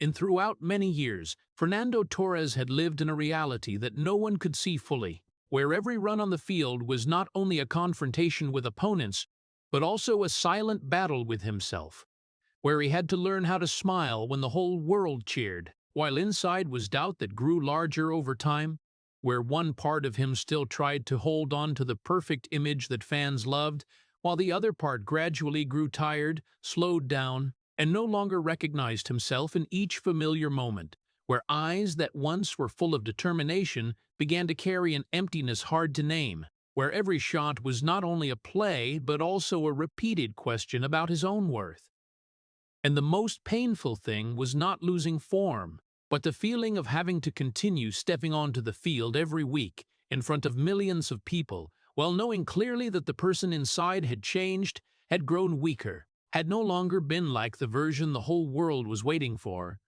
And throughout many years, Fernando Torres had lived in a reality that no one could see fully, where every run on the field was not only a confrontation with opponents, but also a silent battle with himself, where he had to learn how to smile when the whole world cheered, while inside was doubt that grew larger over time, where one part of him still tried to hold on to the perfect image that fans loved, while the other part gradually grew tired, slowed down, and no longer recognized himself in each familiar moment, where eyes that once were full of determination began to carry an emptiness hard to name, where every shot was not only a play but also a repeated question about his own worth. And the most painful thing was not losing form, but the feeling of having to continue stepping onto the field every week in front of millions of people, while knowing clearly that the person inside had changed, had grown weaker, had no longer been like the version the whole world was waiting for.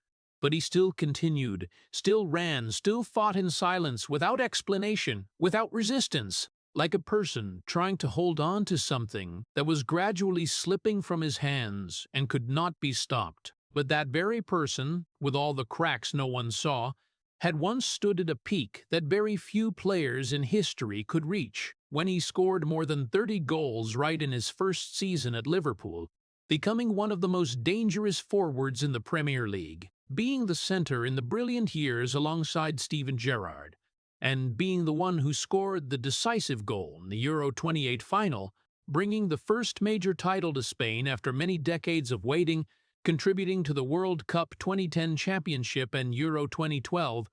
But he still continued, still ran, still fought in silence, without explanation, without resistance, like a person trying to hold on to something that was gradually slipping from his hands and could not be stopped. But that very person, with all the cracks no one saw, had once stood at a peak that very few players in history could reach, when he scored more than 30 goals right in his first season at Liverpool, becoming one of the most dangerous forwards in the Premier League, being the centre in the brilliant years alongside Steven Gerrard, and being the one who scored the decisive goal in the Euro 28 final, bringing the first major title to Spain after many decades of waiting, contributing to the World Cup 2010 championship and Euro 2012,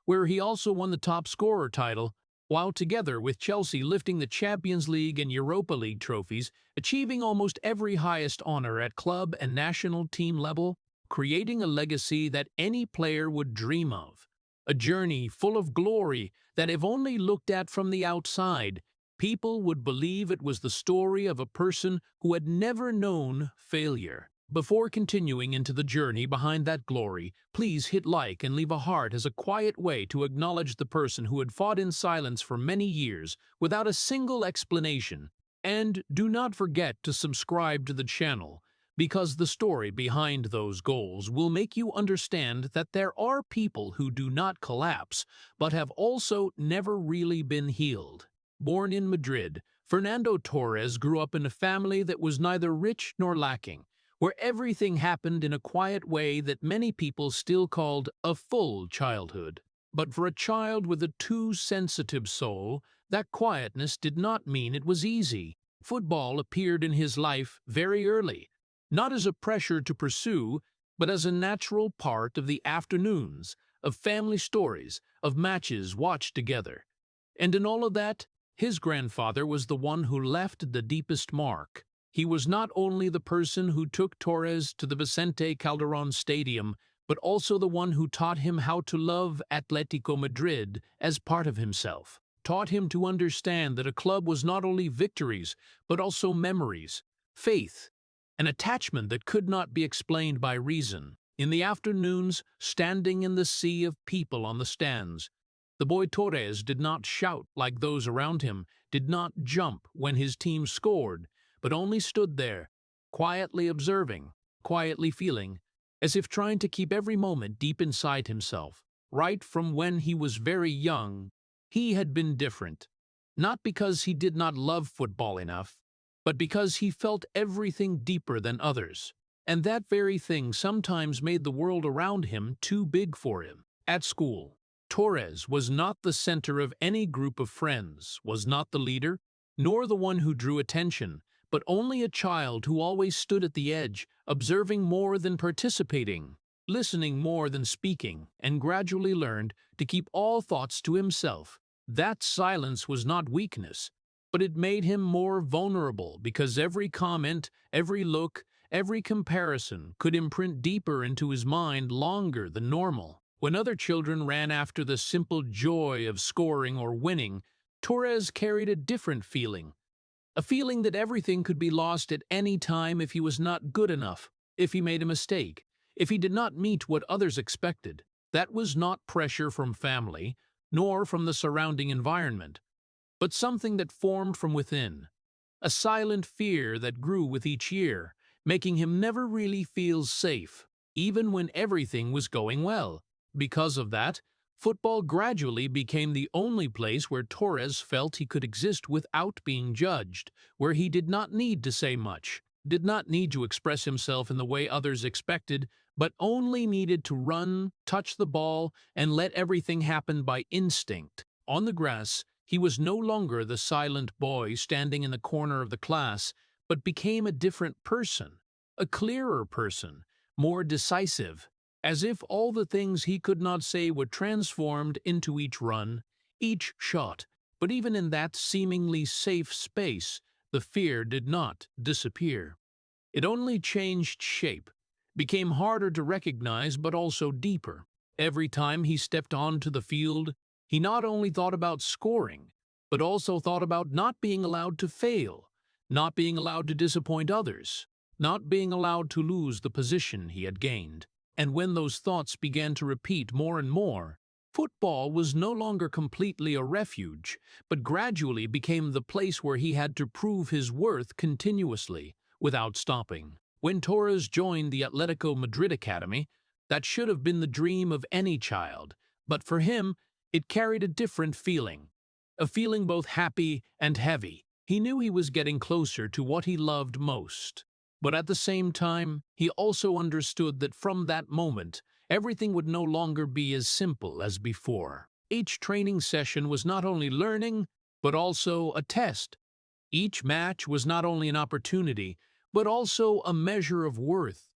where he also won the top scorer title, while together with Chelsea lifting the Champions League and Europa League trophies, achieving almost every highest honor at club and national team level, creating a legacy that any player would dream of. A journey full of glory that, if only looked at from the outside, people would believe it was the story of a person who had never known failure. Before continuing into the journey behind that glory, please hit like and leave a heart as a quiet way to acknowledge the person who had fought in silence for many years without a single explanation. And do not forget to subscribe to the channel, because the story behind those goals will make you understand that there are people who do not collapse, but have also never really been healed. Born in Madrid, Fernando Torres grew up in a family that was neither rich nor lacking, where everything happened in a quiet way that many people still called a full childhood. But for a child with a too sensitive soul, that quietness did not mean it was easy. Football appeared in his life very early, not as a pressure to pursue, but as a natural part of the afternoons, of family stories, of matches watched together. And in all of that, his grandfather was the one who left the deepest mark. He was not only the person who took Torres to the Vicente Calderón Stadium, but also the one who taught him how to love Atletico Madrid as part of himself, taught him to understand that a club was not only victories, but also memories, faith, an attachment that could not be explained by reason. In the afternoons, standing in the sea of people on the stands, the boy Torres did not shout like those around him, did not jump when his team scored, but only stood there, quietly observing, quietly feeling, as if trying to keep every moment deep inside himself. Right from when he was very young, he had been different, not because he did not love football enough, but because he felt everything deeper than others, and that very thing sometimes made the world around him too big for him. At school, Torres was not the center of any group of friends, was not the leader, nor the one who drew attention, but only a child who always stood at the edge, observing more than participating, listening more than speaking, and gradually learned to keep all thoughts to himself. That silence was not weakness, but it made him more vulnerable, because every comment, every look, every comparison could imprint deeper into his mind longer than normal. When other children ran after the simple joy of scoring or winning, Torres carried a different feeling. A feeling that everything could be lost at any time if he was not good enough, if he made a mistake, if he did not meet what others expected. That was not pressure from family, nor from the surrounding environment, but something that formed from within, a silent fear that grew with each year, making him never really feel safe. even when everything was going well. Because of that, football gradually became the only place where Torres felt he could exist without being judged, where he did not need to say much, did not need to express himself in the way others expected, but only needed to run, touch the ball, and let everything happen by instinct. On the grass, he was no longer the silent boy standing in the corner of the class, but became a different person, a clearer person, more decisive, as if all the things he could not say were transformed into each run, each shot. But even in that seemingly safe space, the fear did not disappear. It only changed shape, became harder to recognize but also deeper. Every time he stepped onto the field, he not only thought about scoring, but also thought about not being allowed to fail, not being allowed to disappoint others, not being allowed to lose the position he had gained. And when those thoughts began to repeat more and more, football was no longer completely a refuge, but gradually became the place where he had to prove his worth continuously, without stopping. When Torres joined the Atletico Madrid academy, that should have been the dream of any child, but for him, it carried a different feeling, a feeling both happy and heavy. He knew he was getting closer to what he loved most. But at the same time, he also understood that from that moment, everything would no longer be as simple as before. Each training session was not only learning, but also a test. Each match was not only an opportunity, but also a measure of worth.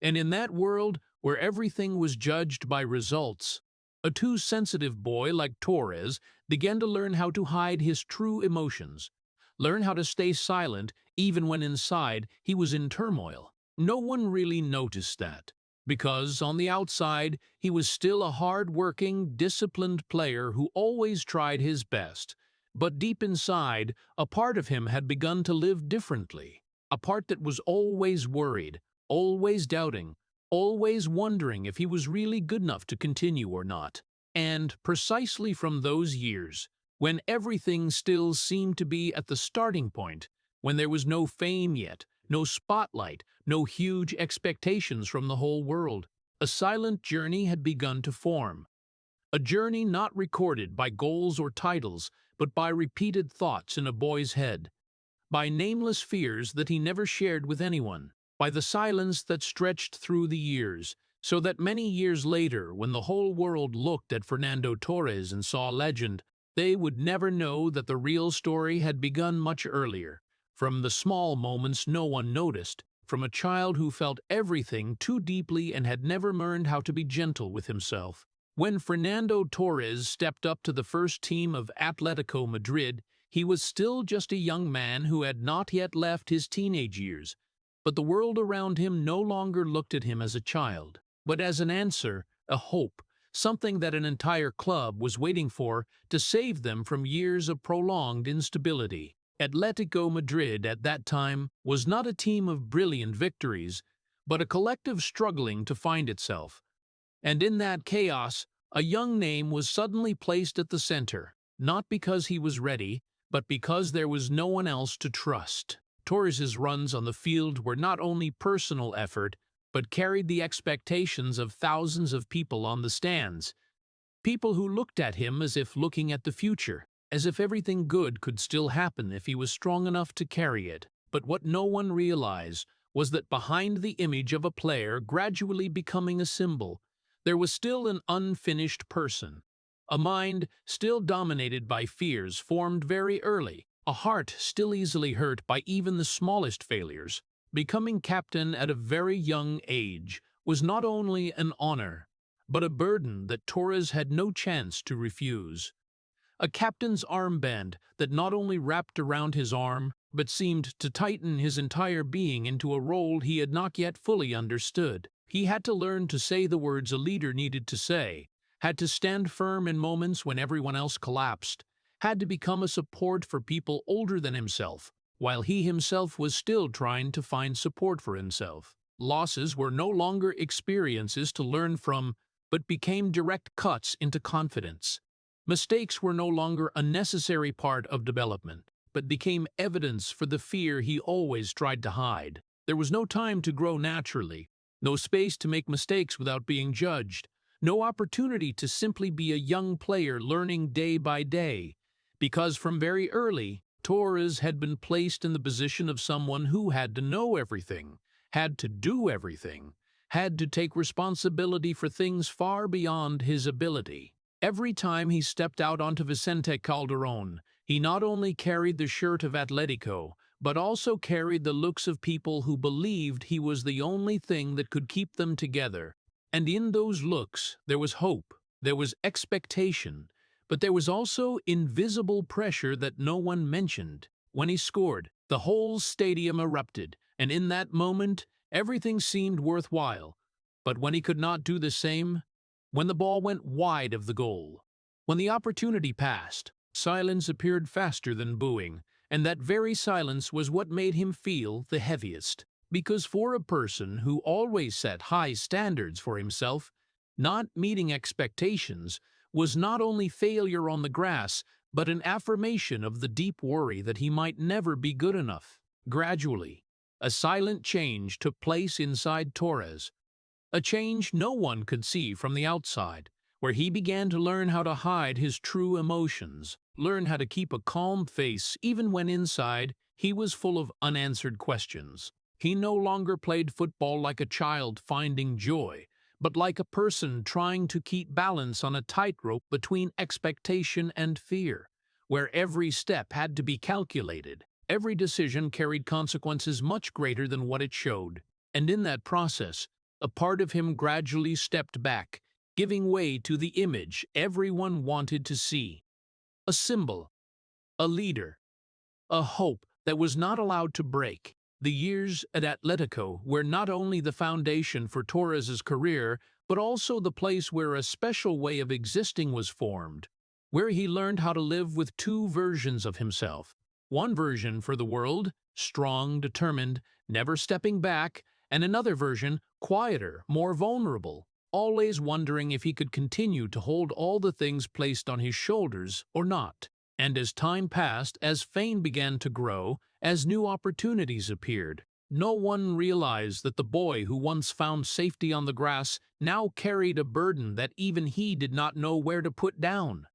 And in that world, where everything was judged by results, a too sensitive boy like Torres began to learn how to hide his true emotions, learn how to stay silent even when inside he was in turmoil. No one really noticed that, because on the outside he was still a hard-working, disciplined player who always tried his best. But deep inside, a part of him had begun to live differently, a part that was always worried, always doubting, always wondering if he was really good enough to continue or not. And precisely from those years, when everything still seemed to be at the starting point, when there was no fame yet, no spotlight, no huge expectations from the whole world, a silent journey had begun to form. A journey not recorded by goals or titles, but by repeated thoughts in a boy's head, by nameless fears that he never shared with anyone, by the silence that stretched through the years, so that many years later, when the whole world looked at Fernando Torres and saw a legend, they would never know that the real story had begun much earlier, from the small moments no one noticed, from a child who felt everything too deeply and had never learned how to be gentle with himself. When Fernando Torres stepped up to the first team of Atletico Madrid, he was still just a young man who had not yet left his teenage years, but the world around him no longer looked at him as a child, but as an answer, a hope, something that an entire club was waiting for to save them from years of prolonged instability. Atletico Madrid at that time was not a team of brilliant victories, but a collective struggling to find itself. And in that chaos, a young name was suddenly placed at the center, not because he was ready, but because there was no one else to trust. Torres's runs on the field were not only personal effort, but carried the expectations of thousands of people on the stands, people who looked at him as if looking at the future, as if everything good could still happen if he was strong enough to carry it. But what no one realized was that behind the image of a player gradually becoming a symbol, there was still an unfinished person, a mind still dominated by fears formed very early, a heart still easily hurt by even the smallest failures. Becoming captain at a very young age was not only an honor, but a burden that Torres had no chance to refuse. A captain's armband that not only wrapped around his arm, but seemed to tighten his entire being into a role he had not yet fully understood. He had to learn to say the words a leader needed to say, had to stand firm in moments when everyone else collapsed, had to become a support for people older than himself, while he himself was still trying to find support for himself. Losses were no longer experiences to learn from, but became direct cuts into confidence. Mistakes were no longer a necessary part of development, but became evidence for the fear he always tried to hide. There was no time to grow naturally, No space to make mistakes without being judged. No opportunity to simply be a young player learning day by day. Because from very early, Torres had been placed in the position of someone who had to know everything, had to do everything, had to take responsibility for things far beyond his ability. Every time he stepped out onto Vicente Calderón, he not only carried the shirt of Atletico, but also carried the looks of people who believed he was the only thing that could keep them together. And in those looks, there was hope, there was expectation, but there was also invisible pressure that no one mentioned. When he scored, the whole stadium erupted, and in that moment, everything seemed worthwhile. But when he could not do the same, when the ball went wide of the goal, when the opportunity passed, silence appeared faster than booing, and that very silence was what made him feel the heaviest. Because for a person who always set high standards for himself, not meeting expectations was not only failure on the grass, but an affirmation of the deep worry that he might never be good enough. Gradually, a silent change took place inside Torres, a change no one could see from the outside, where he began to learn how to hide his true emotions, learn how to keep a calm face even when inside he was full of unanswered questions. He no longer played football like a child finding joy, but like a person trying to keep balance on a tightrope between expectation and fear, where every step had to be calculated, every decision carried consequences much greater than what it showed. And in that process, a part of him gradually stepped back, giving way to the image everyone wanted to see. A symbol, a leader, a hope that was not allowed to break. The years at Atletico were not only the foundation for Torres's career, but also the place where a special way of existing was formed, where he learned how to live with two versions of himself. One version for the world, strong, determined, never stepping back, and another version, quieter, more vulnerable, always wondering if he could continue to hold all the things placed on his shoulders or not. And as time passed, as fame began to grow, as new opportunities appeared, no one realized that the boy who once found safety on the grass now carried a burden that even he did not know where to put down.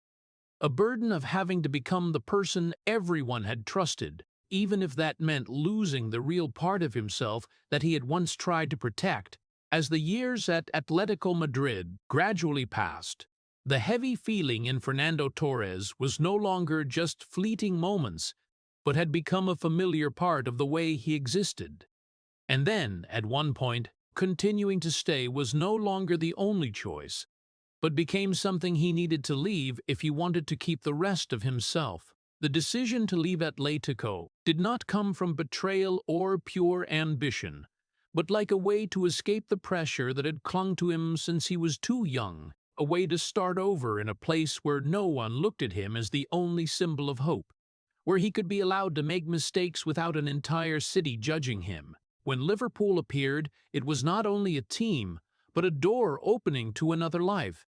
A burden of having to become the person everyone had trusted, even if that meant losing the real part of himself that he had once tried to protect. As the years at Atletico Madrid gradually passed, the heavy feeling in Fernando Torres was no longer just fleeting moments, but had become a familiar part of the way he existed. And then, at one point, continuing to stay was no longer the only choice, but became something he needed to leave if he wanted to keep the rest of himself. The decision to leave Atletico did not come from betrayal or pure ambition, but like a way to escape the pressure that had clung to him since he was too young, a way to start over in a place where no one looked at him as the only symbol of hope, where he could be allowed to make mistakes without an entire city judging him. When Liverpool appeared, it was not only a team, but a door opening to another life,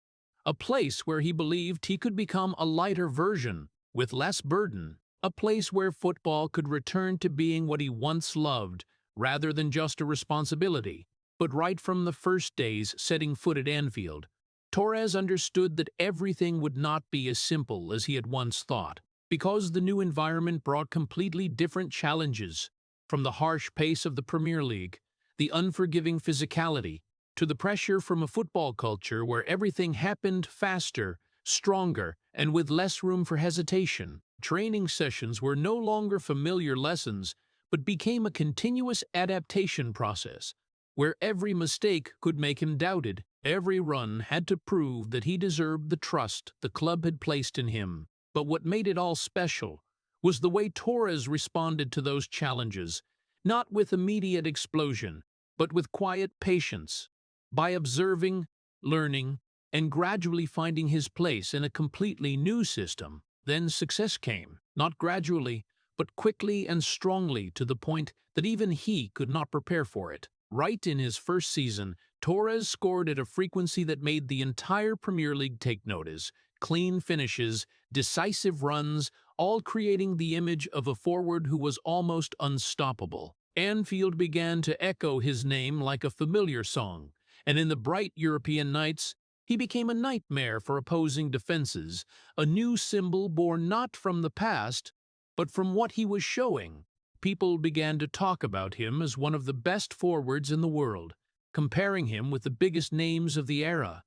a place where he believed he could become a lighter version, with less burden, a place where football could return to being what he once loved, rather than just a responsibility. But right from the first days setting foot at Anfield, Torres understood that everything would not be as simple as he had once thought, because the new environment brought completely different challenges, from the harsh pace of the Premier League, the unforgiving physicality, to the pressure from a football culture where everything happened faster, stronger, and with less room for hesitation. Training sessions were no longer familiar lessons, but became a continuous adaptation process, where every mistake could make him doubted. Every run had to prove that he deserved the trust the club had placed in him. But what made it all special was the way Torres responded to those challenges, not with immediate explosion, but with quiet patience. By observing, learning, and gradually finding his place in a completely new system, then success came, not gradually, but quickly and strongly, to the point that even he could not prepare for it. Right in his first season, Torres scored at a frequency that made the entire Premier League take notice. Clean finishes, decisive runs, all creating the image of a forward who was almost unstoppable. Anfield began to echo his name like a familiar song, and in the bright European nights, he became a nightmare for opposing defenses, a new symbol born not from the past, but from what he was showing. People began to talk about him as one of the best forwards in the world, comparing him with the biggest names of the era.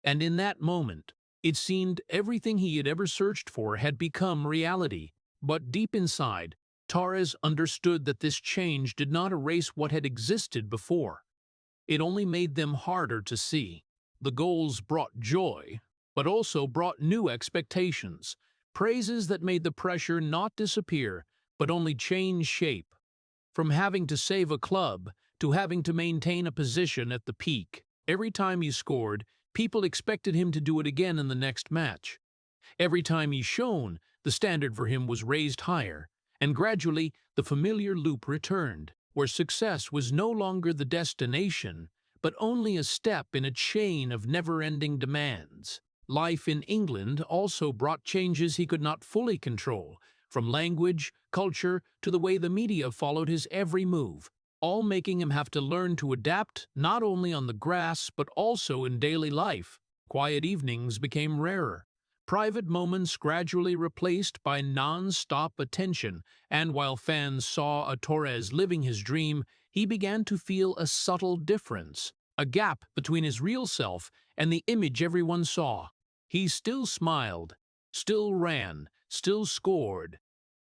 And in that moment, it seemed everything he had ever searched for had become reality. But deep inside, Torres understood that this change did not erase what had existed before. It only made them harder to see. The goals brought joy, but also brought new expectations, praises that made the pressure not disappear, but only change shape. From having to save a club to having to maintain a position at the peak, every time he scored, people expected him to do it again in the next match. Every time he shone, the standard for him was raised higher, and gradually the familiar loop returned, where success was no longer the destination, but only a step in a chain of never-ending demands. Life in England also brought changes he could not fully control, from language, culture, to the way the media followed his every move, all making him have to learn to adapt not only on the grass but also in daily life. Quiet evenings became rarer. Private moments gradually replaced by non-stop attention, and while fans saw a Torres living his dream, he began to feel a subtle difference, a gap between his real self and the image everyone saw. He still smiled, still ran, still scored,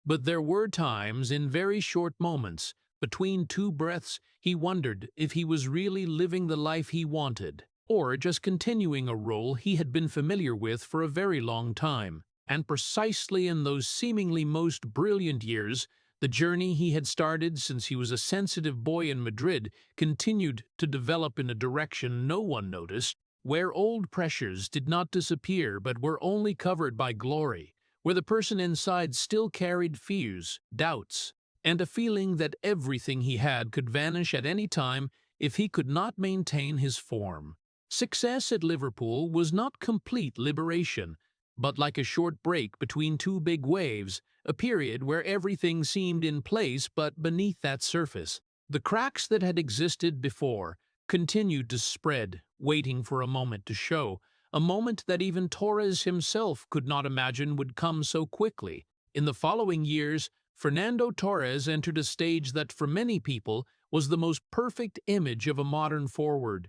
but there were times, in very short moments, between two breaths, he wondered if he was really living the life he wanted, or just continuing a role he had been familiar with for a very long time. And precisely in those seemingly most brilliant years, the journey he had started since he was a sensitive boy in Madrid continued to develop in a direction no one noticed, where old pressures did not disappear but were only covered by glory, where the person inside still carried fears, doubts, and a feeling that everything he had could vanish at any time if he could not maintain his form. Success at Liverpool was not complete liberation, but like a short break between two big waves, a period where everything seemed in place but beneath that surface. The cracks that had existed before continued to spread, waiting for a moment to show, a moment that even Torres himself could not imagine would come so quickly. In the following years, Fernando Torres entered a stage that for many people was the most perfect image of a modern forward,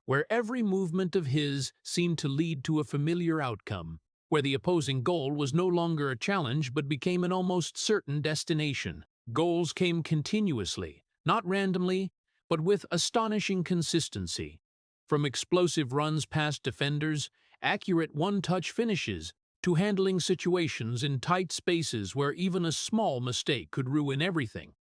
where every movement of his seemed to lead to a familiar outcome, where the opposing goal was no longer a challenge but became an almost certain destination. Goals came continuously, not randomly, but with astonishing consistency. From explosive runs past defenders, accurate one-touch finishes, to handling situations in tight spaces where even a small mistake could ruin everything.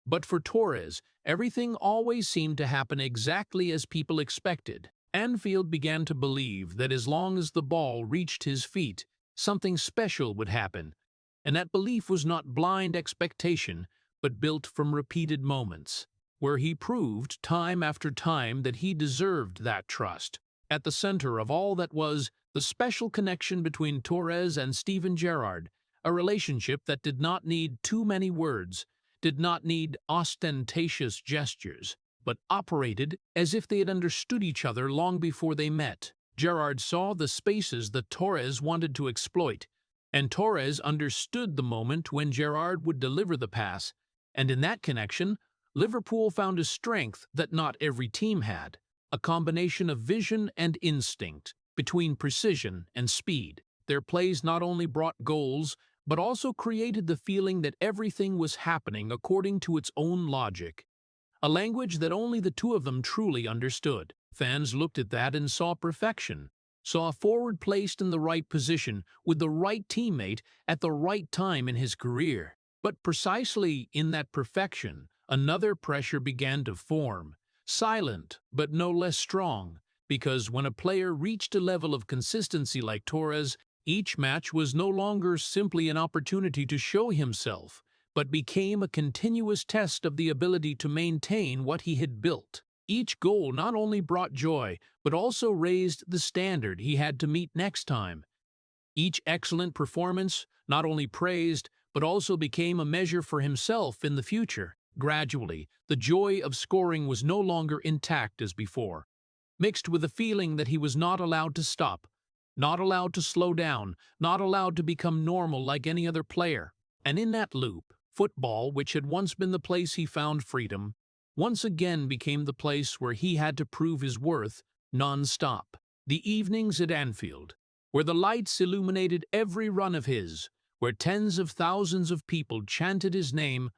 But for Torres, everything always seemed to happen exactly as people expected. Anfield began to believe that as long as the ball reached his feet, something special would happen, and that belief was not blind expectation, but built from repeated moments, where he proved time after time that he deserved that trust. At the center of all that was the special connection between Torres and Steven Gerrard, a relationship that did not need too many words, did not need ostentatious gestures, but operated as if they had understood each other long before they met. Gerrard saw the spaces that Torres wanted to exploit, and Torres understood the moment when Gerrard would deliver the pass, and in that connection, Liverpool found a strength that not every team had, a combination of vision and instinct, between precision and speed. Their plays not only brought goals, but also created the feeling that everything was happening according to its own logic, a language that only the two of them truly understood. Fans looked at that and saw perfection, saw a forward placed in the right position with the right teammate at the right time in his career. But precisely in that perfection, another pressure began to form, silent but no less strong, because when a player reached a level of consistency like Torres, each match was no longer simply an opportunity to show himself, but became a continuous test of the ability to maintain what he had built. Each goal not only brought joy, but also raised the standard he had to meet next time. Each excellent performance not only praised, but also became a measure for himself in the future. Gradually, the joy of scoring was no longer intact as before, mixed with a feeling that he was not allowed to stop, not allowed to slow down, not allowed to become normal like any other player. And in that loop, football, which had once been the place he found freedom, once again became the place where he had to prove his worth non-stop. The evenings at Anfield, where the lights illuminated every run of his, where tens of thousands of people chanted his name,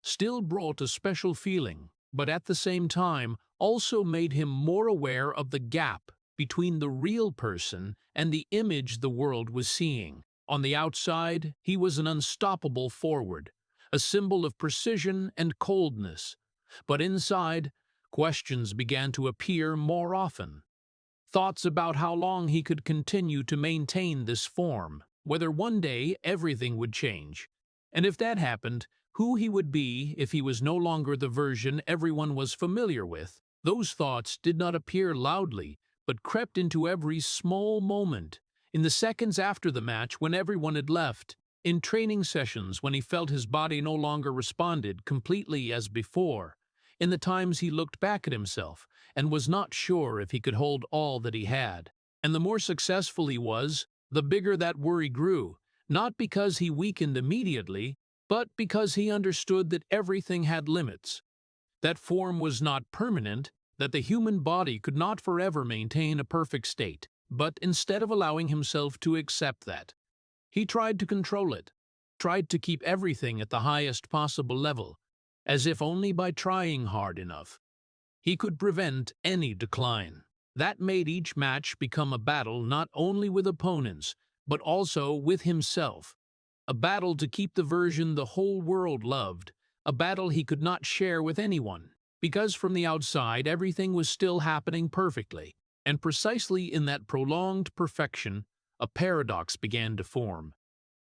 still brought a special feeling, but at the same time also made him more aware of the gap between the real person and the image the world was seeing. On the outside, he was an unstoppable forward, a symbol of precision and coldness. But inside, questions began to appear more often. Thoughts about how long he could continue to maintain this form, whether one day everything would change. And if that happened, who he would be if he was no longer the version everyone was familiar with. Those thoughts did not appear loudly, but crept into every small moment. In the seconds after the match when everyone had left, in training sessions when he felt his body no longer responded completely as before, in the times he looked back at himself and was not sure if he could hold all that he had. And the more successful he was, the bigger that worry grew, not because he weakened immediately, but because he understood that everything had limits, that form was not permanent, that the human body could not forever maintain a perfect state. But instead of allowing himself to accept that, he tried to control it, tried to keep everything at the highest possible level, as if only by trying hard enough he could prevent any decline. That made each match become a battle not only with opponents, but also with himself. A battle to keep the version the whole world loved, a battle he could not share with anyone, because from the outside everything was still happening perfectly. And precisely in that prolonged perfection, a paradox began to form.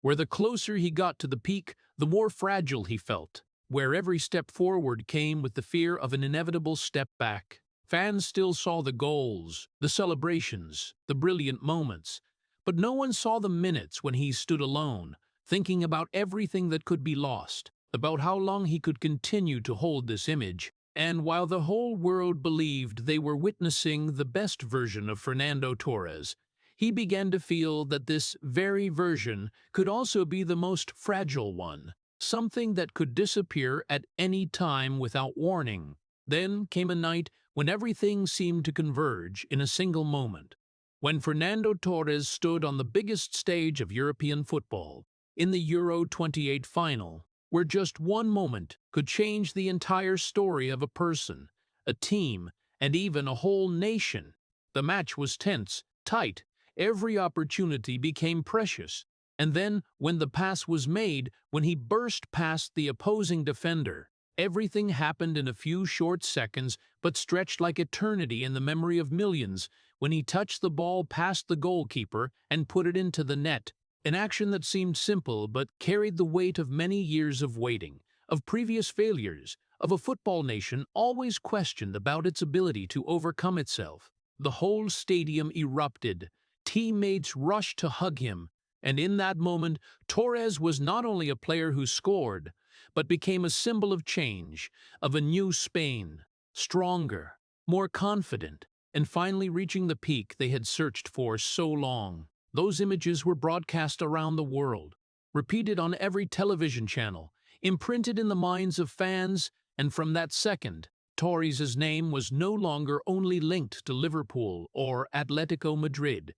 Where the closer he got to the peak, the more fragile he felt, where every step forward came with the fear of an inevitable step back. Fans still saw the goals, the celebrations, the brilliant moments, but no one saw the minutes when he stood alone, thinking about everything that could be lost, about how long he could continue to hold this image. And while the whole world believed they were witnessing the best version of Fernando Torres, he began to feel that this very version could also be the most fragile one, something that could disappear at any time without warning. Then came a night when everything seemed to converge in a single moment, when Fernando Torres stood on the biggest stage of European football, in the Euro 28 final, where just one moment could change the entire story of a person, a team, and even a whole nation. The match was tense, tight, every opportunity became precious. And then, when the pass was made, when he burst past the opposing defender, everything happened in a few short seconds but stretched like eternity in the memory of millions. When he touched the ball past the goalkeeper and put it into the net, an action that seemed simple but carried the weight of many years of waiting, of previous failures, of a football nation always questioned about its ability to overcome itself. The whole stadium erupted. Teammates rushed to hug him, and in that moment, Torres was not only a player who scored, but became a symbol of change, of a new Spain, stronger, more confident, and finally reaching the peak they had searched for so long. Those images were broadcast around the world, repeated on every television channel, imprinted in the minds of fans, and from that second, Torres' name was no longer only linked to Liverpool or Atletico Madrid,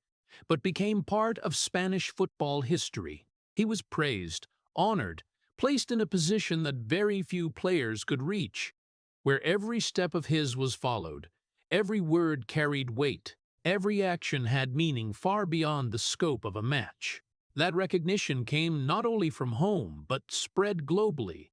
but became part of Spanish football history. He was praised, honored, placed in a position that very few players could reach, where every step of his was followed, every word carried weight, every action had meaning far beyond the scope of a match. That recognition came not only from home, but spread globally,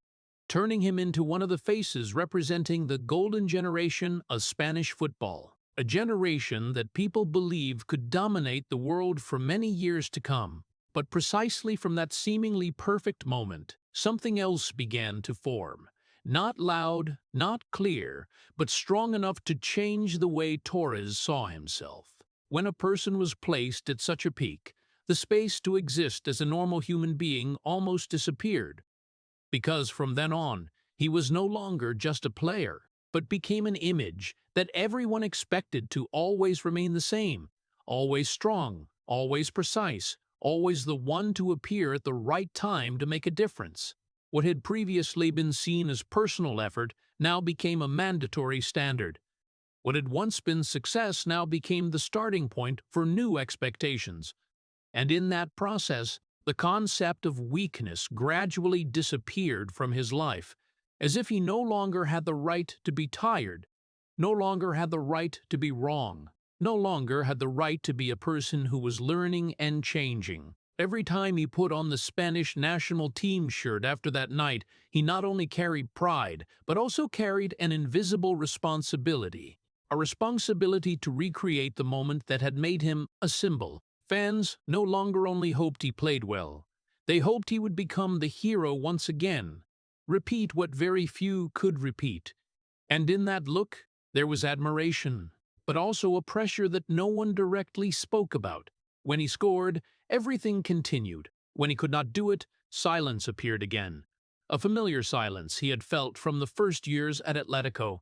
turning him into one of the faces representing the golden generation of Spanish football, a generation that people believe could dominate the world for many years to come. But precisely from that seemingly perfect moment, something else began to form. Not loud, not clear, but strong enough to change the way Torres saw himself. When a person was placed at such a peak, the space to exist as a normal human being almost disappeared, because from then on, He was no longer just a player, but became an image that everyone expected to always remain the same, always strong, always precise, always the one to appear at the right time to make a difference. What had previously been seen as personal effort now became a mandatory standard. What had once been success now became the starting point for new expectations. And in that process, the concept of weakness gradually disappeared from his life, as if he no longer had the right to be tired, no longer had the right to be wrong, no longer had the right to be a person who was learning and changing. Every time he put on the Spanish national team shirt after that night, he not only carried pride, but also carried an invisible responsibility. A responsibility to recreate the moment that had made him a symbol. Fans no longer only hoped he played well. They hoped he would become the hero once again, repeat what very few could repeat. And in that look, there was admiration, but also a pressure that no one directly spoke about. When he scored, everything continued. When he could not do it, silence appeared again. A familiar silence he had felt from the first years at Atletico.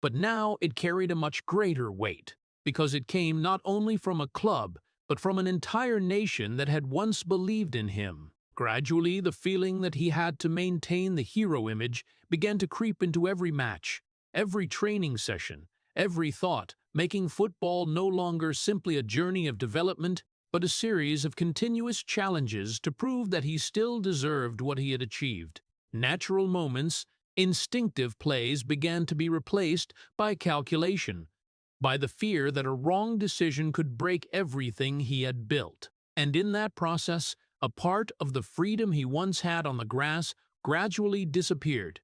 But now it carried a much greater weight, because it came not only from a club, but from an entire nation that had once believed in him. Gradually, the feeling that he had to maintain the hero image began to creep into every match, every training session, every thought, making football no longer simply a journey of development, but a series of continuous challenges to prove that he still deserved what he had achieved. Natural moments, instinctive plays began to be replaced by calculation, by the fear that a wrong decision could break everything he had built. And in that process, a part of the freedom he once had on the grass gradually disappeared,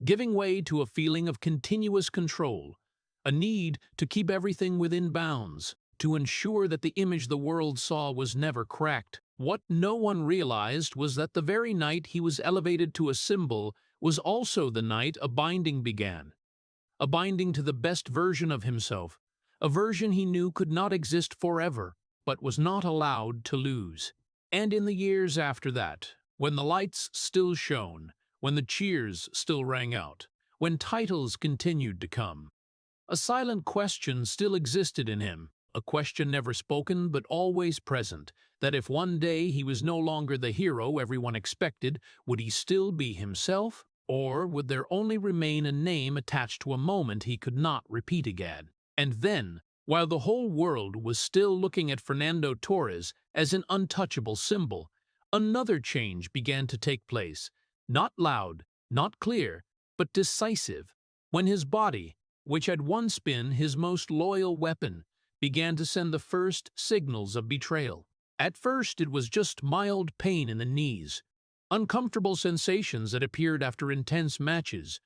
giving way to a feeling of continuous control, a need to keep everything within bounds, to ensure that the image the world saw was never cracked. What no one realized was that the very night he was elevated to a symbol was also the night a binding began. A binding to the best version of himself, a version he knew could not exist forever, but was not allowed to lose. And in the years after that, when the lights still shone, when the cheers still rang out, when titles continued to come, a silent question still existed in him, a question never spoken but always present, that if one day he was no longer the hero everyone expected, would he still be himself? Or would there only remain a name attached to a moment he could not repeat again? And then, while the whole world was still looking at Fernando Torres as an untouchable symbol, another change began to take place, not loud, not clear, but decisive, when his body, which had once been his most loyal weapon, began to send the first signals of betrayal. At first it was just mild pain in the knees, uncomfortable sensations that appeared after intense matches,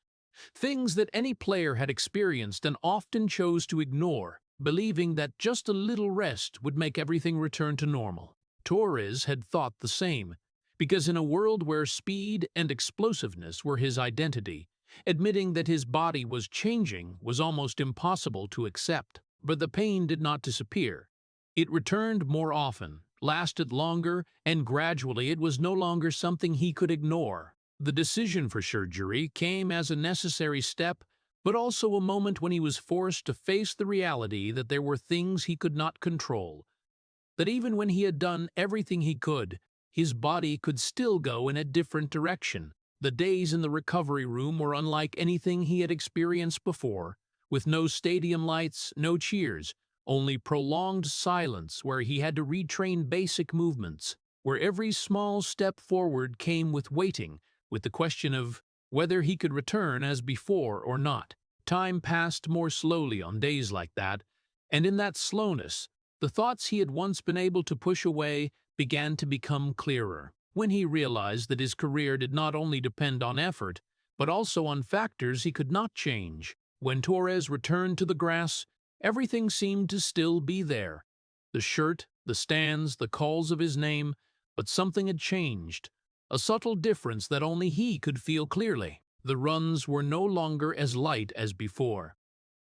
things that any player had experienced and often chose to ignore, believing that just a little rest would make everything return to normal. Torres had thought the same, because in a world where speed and explosiveness were his identity, admitting that his body was changing was almost impossible to accept. But the pain did not disappear. It returned more often, lasted longer, and gradually it was no longer something he could ignore. The decision for surgery came as a necessary step, but also a moment when he was forced to face the reality that there were things he could not control, that even when he had done everything he could, his body could still go in a different direction. The days in the recovery room were unlike anything he had experienced before, with no stadium lights, no cheers, only prolonged silence where he had to retrain basic movements, where every small step forward came with waiting, with the question of whether he could return as before or not. Time passed more slowly on days like that, and in that slowness, the thoughts he had once been able to push away began to become clearer. When he realized that his career did not only depend on effort, but also on factors he could not change. When Torres returned to the grass, everything seemed to still be there. The shirt, the stands, the calls of his name, but something had changed. A subtle difference that only he could feel clearly. The runs were no longer as light as before.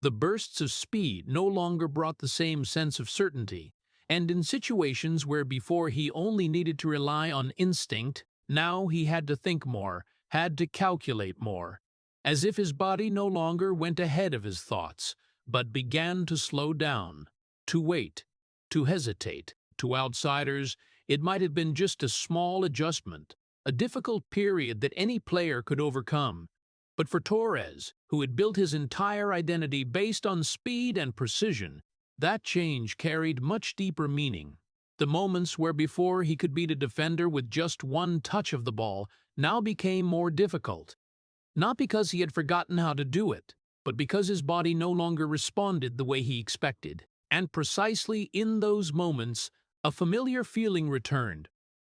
The bursts of speed no longer brought the same sense of certainty, and in situations where before he only needed to rely on instinct, now he had to think more, had to calculate more, as if his body no longer went ahead of his thoughts, but began to slow down, to wait, to hesitate. To outsiders, it might have been just a small adjustment, a difficult period that any player could overcome. But for Torres, who had built his entire identity based on speed and precision, that change carried much deeper meaning. The moments where before he could beat a defender with just one touch of the ball now became more difficult. Not because he had forgotten how to do it, but because his body no longer responded the way he expected. And precisely in those moments, a familiar feeling returned.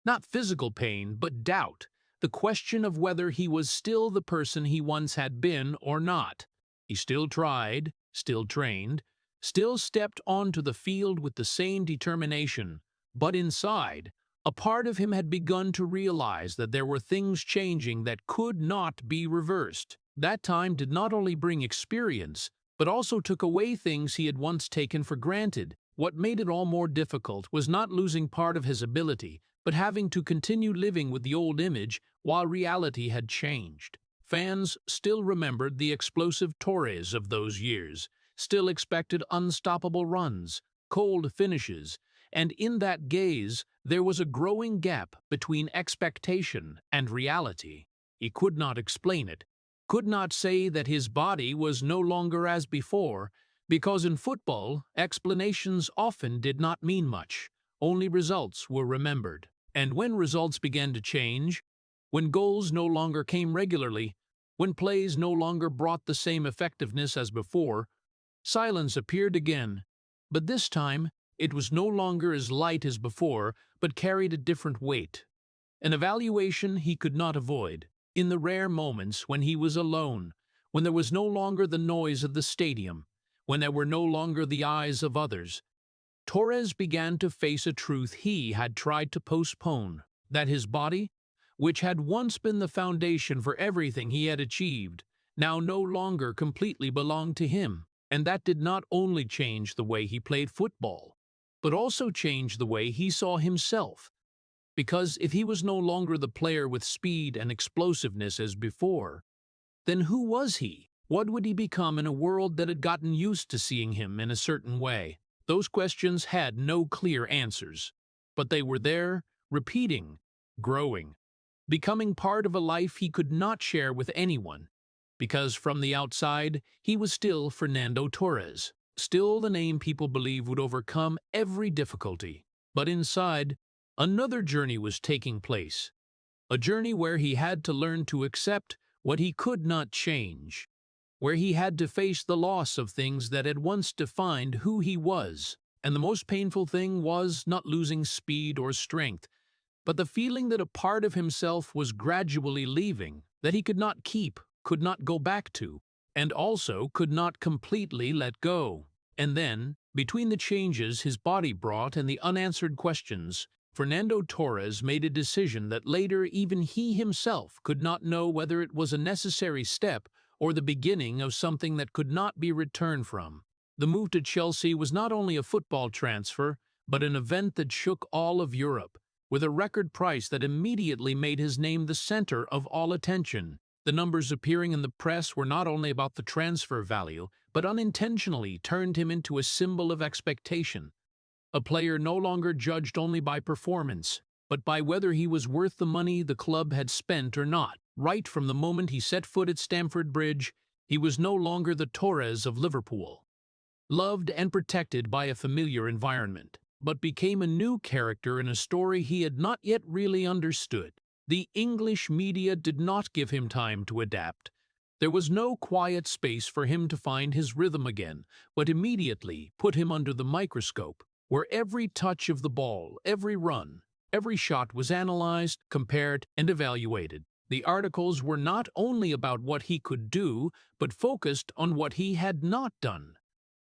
Not physical pain, but doubt. The question of whether he was still the person he once had been or not. He still tried, still trained, still stepped onto the field with the same determination. But inside, a part of him had begun to realize that there were things changing that could not be reversed. That time did not only bring experience, but also took away things he had once taken for granted. What made it all more difficult was not losing part of his ability, but having to continue living with the old image while reality had changed. Fans still remembered the explosive Torres of those years, still expected unstoppable runs, cold finishes, and in that gaze there was a growing gap between expectation and reality. He could not explain it, could not say that his body was no longer as before, because in football, explanations often did not mean much. Only results were remembered. And when results began to change, when goals no longer came regularly, when plays no longer brought the same effectiveness as before, silence appeared again. But this time, it was no longer as light as before, but carried a different weight. An evaluation he could not avoid. In the rare moments when he was alone, when there was no longer the noise of the stadium, when there were no longer the eyes of others, Torres began to face a truth he had tried to postpone, that his body, which had once been the foundation for everything he had achieved, now no longer completely belonged to him. And that did not only change the way he played football, but also change the way he saw himself. Because if he was no longer the player with speed and explosiveness as before, then who was he? What would he become in a world that had gotten used to seeing him in a certain way? Those questions had no clear answers, but they were there, repeating, growing, becoming part of a life he could not share with anyone. Because from the outside, he was still Fernando Torres, still the name people believe would overcome every difficulty. But inside, another journey was taking place, a journey where he had to learn to accept what he could not change, where he had to face the loss of things that had once defined who he was. And the most painful thing was not losing speed or strength, but the feeling that a part of himself was gradually leaving, that he could not keep, could not go back to, and also could not completely let go. And then, between the changes his body brought and the unanswered questions, Fernando Torres made a decision that later even he himself could not know whether it was a necessary step or the beginning of something that could not be returned from. The move to Chelsea was not only a football transfer, but an event that shook all of Europe, with a record price that immediately made his name the center of all attention. The numbers appearing in the press were not only about the transfer value, but unintentionally turned him into a symbol of expectation. A player no longer judged only by performance, but by whether he was worth the money the club had spent or not. Right from the moment he set foot at Stamford Bridge, he was no longer the Torres of Liverpool, loved and protected by a familiar environment, but became a new character in a story he had not yet really understood. The English media did not give him time to adapt. There was no quiet space for him to find his rhythm again, but immediately put him under the microscope, where every touch of the ball, every run, every shot was analyzed, compared, and evaluated. The articles were not only about what he could do, but focused on what he had not done.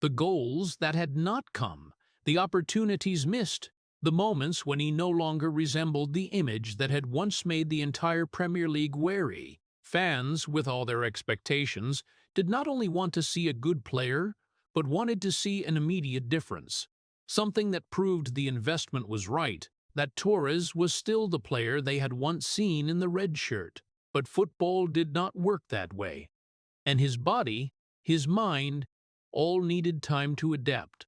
The goals that had not come, the opportunities missed, the moments when he no longer resembled the image that had once made the entire Premier League wary. Fans, with all their expectations, did not only want to see a good player, but wanted to see an immediate difference. Something that proved the investment was right, that Torres was still the player they had once seen in the red shirt. But football did not work that way, and his body, his mind, all needed time to adapt.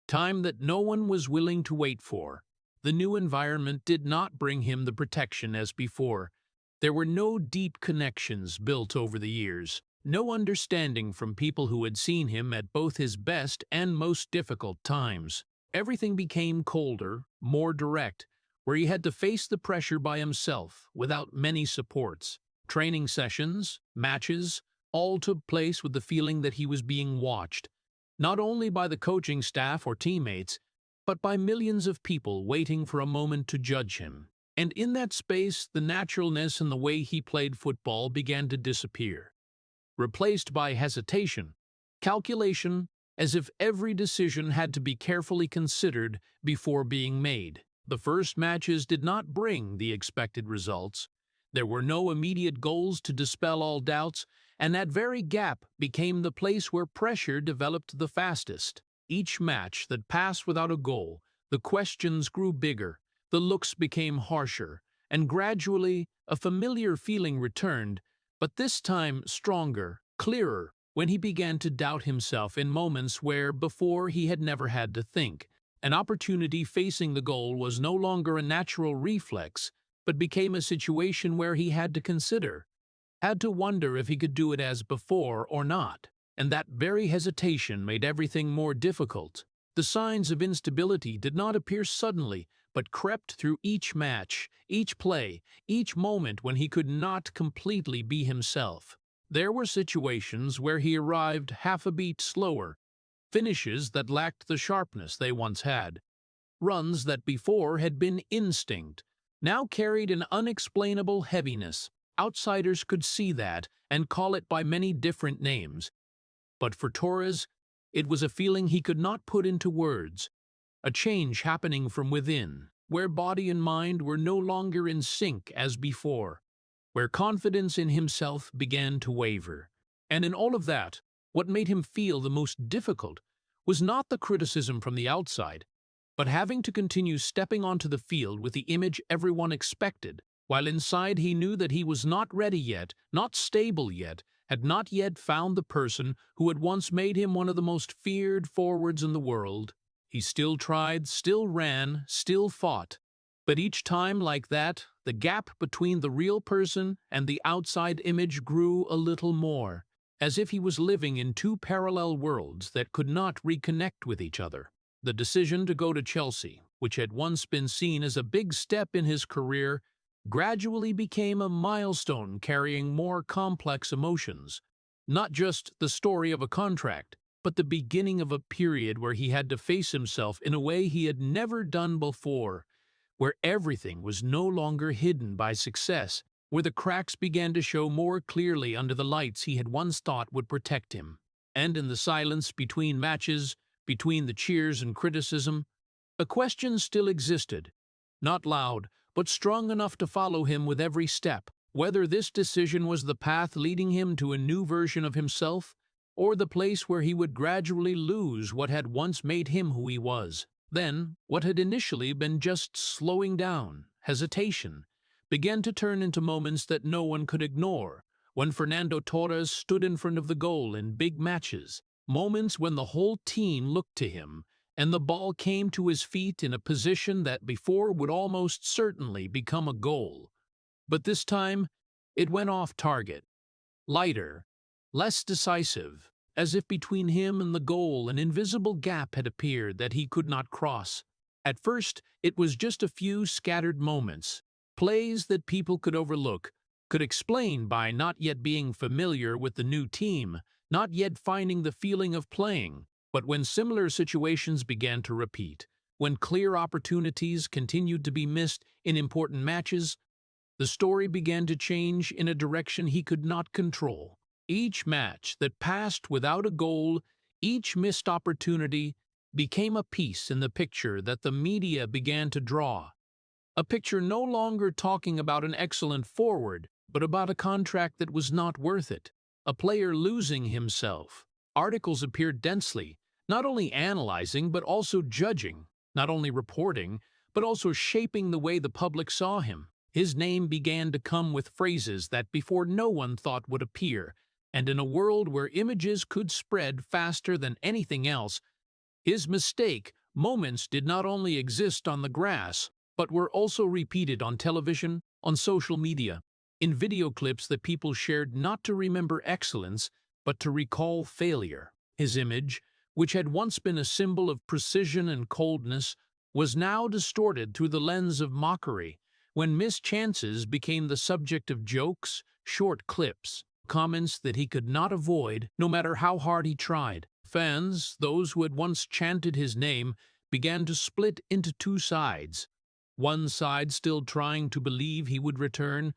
Time that no one was willing to wait for. The new environment did not bring him the protection as before. There were no deep connections built over the years, no understanding from people who had seen him at both his best and most difficult times. Everything became colder, more direct, where he had to face the pressure by himself, without many supports. Training sessions, matches, all took place with the feeling that he was being watched, not only by the coaching staff or teammates, but by millions of people waiting for a moment to judge him. And in that space, the naturalness and the way he played football began to disappear, replaced by hesitation, calculation, as if every decision had to be carefully considered before being made. The first matches did not bring the expected results. There were no immediate goals to dispel all doubts, and that very gap became the place where pressure developed the fastest. Each match that passed without a goal, the questions grew bigger, the looks became harsher, and gradually a familiar feeling returned, but this time stronger, clearer, when he began to doubt himself in moments where before he had never had to think. An opportunity facing the goal was no longer a natural reflex, but became a situation where he had to consider, had to wonder if he could do it as before or not. And that very hesitation made everything more difficult. The signs of instability did not appear suddenly, but crept through each match, each play, each moment when he could not completely be himself. There were situations where he arrived half a beat slower, finishes that lacked the sharpness they once had, runs that before had been instinct, now carried an unexplainable heaviness. Outsiders could see that and call it by many different names. But for Torres, it was a feeling he could not put into words, a change happening from within, where body and mind were no longer in sync as before, where confidence in himself began to waver. And in all of that, what made him feel the most difficult was not the criticism from the outside, but having to continue stepping onto the field with the image everyone expected, while inside he knew that he was not ready yet, not stable yet, had not yet found the person who had once made him one of the most feared forwards in the world. He still tried, still ran, still fought. But each time like that, the gap between the real person and the outside image grew a little more, as if he was living in two parallel worlds that could not reconnect with each other. The decision to go to Chelsea, which had once been seen as a big step in his career, gradually became a milestone carrying more complex emotions. Not just the story of a contract, but the beginning of a period where he had to face himself in a way he had never done before, where everything was no longer hidden by success, where the cracks began to show more clearly under the lights he had once thought would protect him. And in the silence between matches, between the cheers and criticism, a question still existed, not loud, but strong enough to follow him with every step, whether this decision was the path leading him to a new version of himself, or the place where he would gradually lose what had once made him who he was. Then, what had initially been just slowing down, hesitation, began to turn into moments that no one could ignore, when Fernando Torres stood in front of the goal in big matches, moments when the whole team looked to him, and the ball came to his feet in a position that before would almost certainly become a goal. But this time, it went off target, lighter, less decisive, as if between him and the goal an invisible gap had appeared that he could not cross. At first, it was just a few scattered moments, plays that people could overlook, could explain by not yet being familiar with the new team, not yet finding the feeling of playing. But when similar situations began to repeat, when clear opportunities continued to be missed in important matches, the story began to change in a direction he could not control. Each match that passed without a goal, each missed opportunity, became a piece in the picture that the media began to draw. A picture no longer talking about an excellent forward, but about a contract that was not worth it, a player losing himself. Articles appeared densely, not only analyzing but also judging, not only reporting, but also shaping the way the public saw him. His name began to come with phrases that before no one thought would appear, and in a world where images could spread faster than anything else, his mistake moments did not only exist on the grass, but were also repeated on television, on social media, in video clips that people shared not to remember excellence, but to recall failure. His image, which had once been a symbol of precision and coldness, was now distorted through the lens of mockery, when missed chances became the subject of jokes, short clips, comments that he could not avoid no matter how hard he tried. Fans, those who had once chanted his name, began to split into two sides. One side still trying to believe he would return,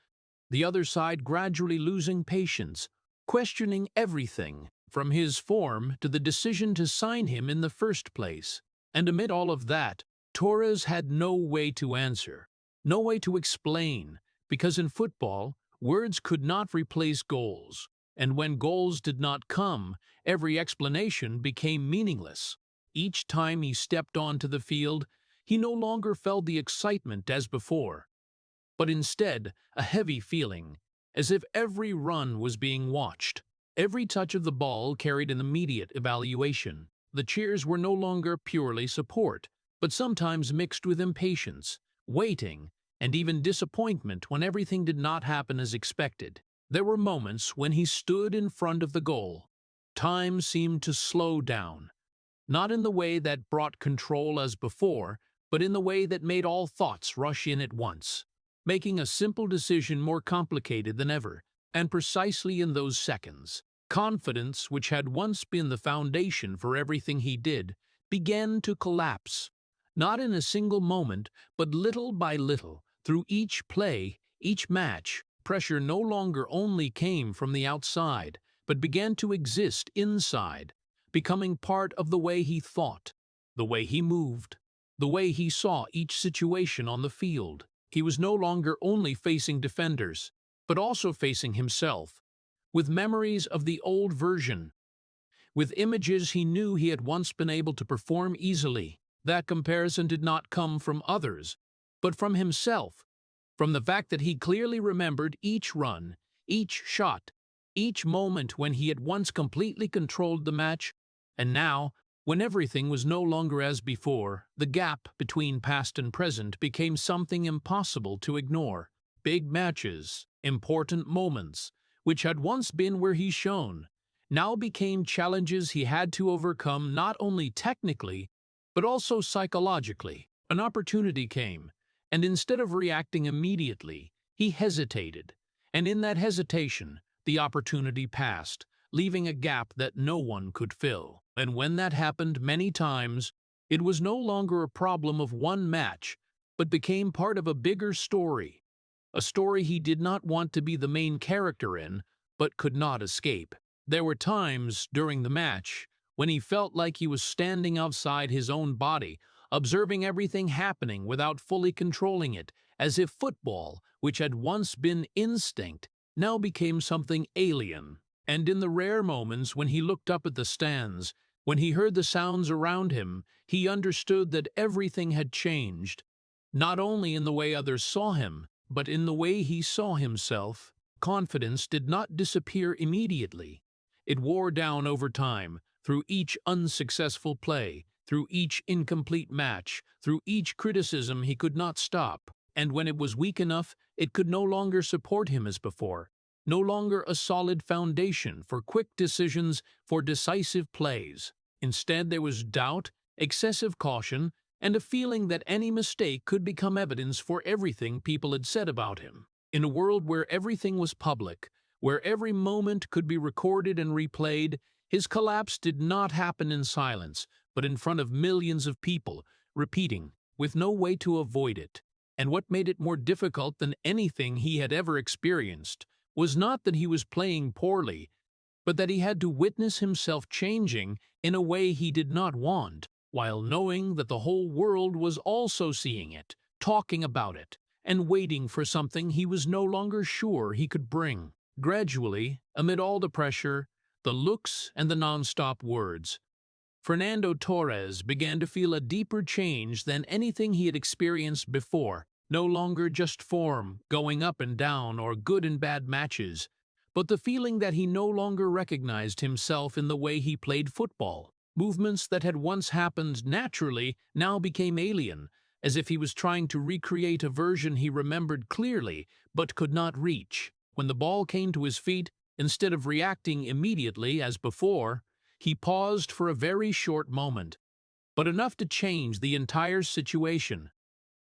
the other side gradually losing patience, questioning everything, from his form to the decision to sign him in the first place. And amid all of that, Torres had no way to answer, no way to explain, because in football, words could not replace goals, and when goals did not come, every explanation became meaningless. Each time he stepped onto the field, he no longer felt the excitement as before, but instead a heavy feeling, as if every run was being watched. Every touch of the ball carried an immediate evaluation. The cheers were no longer purely support, but sometimes mixed with impatience, waiting, and even disappointment when everything did not happen as expected. There were moments when he stood in front of the goal. Time seemed to slow down, not in the way that brought control as before, but in the way that made all thoughts rush in at once, making a simple decision more complicated than ever. And precisely in those seconds, confidence, which had once been the foundation for everything he did, began to collapse. Not in a single moment, but little by little, through each play, each match, pressure no longer only came from the outside, but began to exist inside, becoming part of the way he thought, the way he moved, the way he saw each situation on the field. He was no longer only facing defenders, but also facing himself, with memories of the old version, with images he knew he had once been able to perform easily. That comparison did not come from others, but from himself, from the fact that he clearly remembered each run, each shot, each moment when he had once completely controlled the match, and now, when everything was no longer as before, the gap between past and present became something impossible to ignore. Big matches, important moments, which had once been where he shone, now became challenges he had to overcome not only technically, but also psychologically. An opportunity came, and instead of reacting immediately, he hesitated. And in that hesitation, the opportunity passed, leaving a gap that no one could fill. And when that happened many times, it was no longer a problem of one match, but became part of a bigger story. A story he did not want to be the main character in, but could not escape. There were times during the match when he felt like he was standing outside his own body, observing everything happening without fully controlling it, as if football, which had once been instinct, now became something alien. And in the rare moments when he looked up at the stands, when he heard the sounds around him, he understood that everything had changed, not only in the way others saw him, but in the way he saw himself. Confidence did not disappear immediately. It wore down over time, through each unsuccessful play, through each incomplete match, through each criticism he could not stop. And when it was weak enough, it could no longer support him as before, no longer a solid foundation for quick decisions, for decisive plays. Instead, there was doubt, excessive caution, and a feeling that any mistake could become evidence for everything people had said about him. In a world where everything was public, where every moment could be recorded and replayed, his collapse did not happen in silence, but in front of millions of people, repeating, with no way to avoid it. And what made it more difficult than anything he had ever experienced was not that he was playing poorly, but that he had to witness himself changing in a way he did not want, while knowing that the whole world was also seeing it, talking about it, and waiting for something he was no longer sure he could bring. Gradually, amid all the pressure, the looks and the non-stop words, Fernando Torres began to feel a deeper change than anything he had experienced before. No longer just form, going up and down, or good and bad matches, but the feeling that he no longer recognized himself in the way he played football. Movements that had once happened naturally now became alien, as if he was trying to recreate a version he remembered clearly but could not reach. When the ball came to his feet, instead of reacting immediately as before, he paused for a very short moment, but enough to change the entire situation.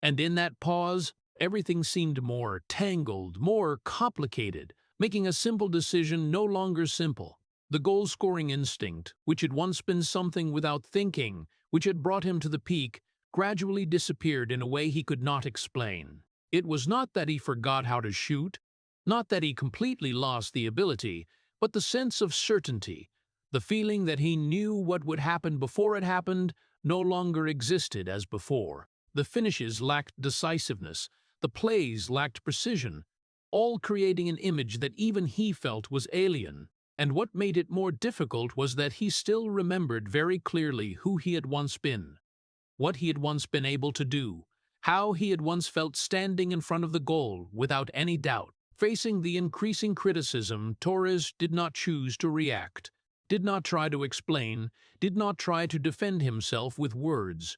And in that pause, everything seemed more tangled, more complicated, making a simple decision no longer simple. The goal-scoring instinct, which had once been something without thinking, which had brought him to the peak, gradually disappeared in a way he could not explain. It was not that he forgot how to shoot, not that he completely lost the ability, but the sense of certainty, the feeling that he knew what would happen before it happened, no longer existed as before. The finishes lacked decisiveness, the plays lacked precision, all creating an image that even he felt was alien. And what made it more difficult was that he still remembered very clearly who he had once been, what he had once been able to do, how he had once felt standing in front of the goal without any doubt. Facing the increasing criticism, Torres did not choose to react, did not try to explain, did not try to defend himself with words,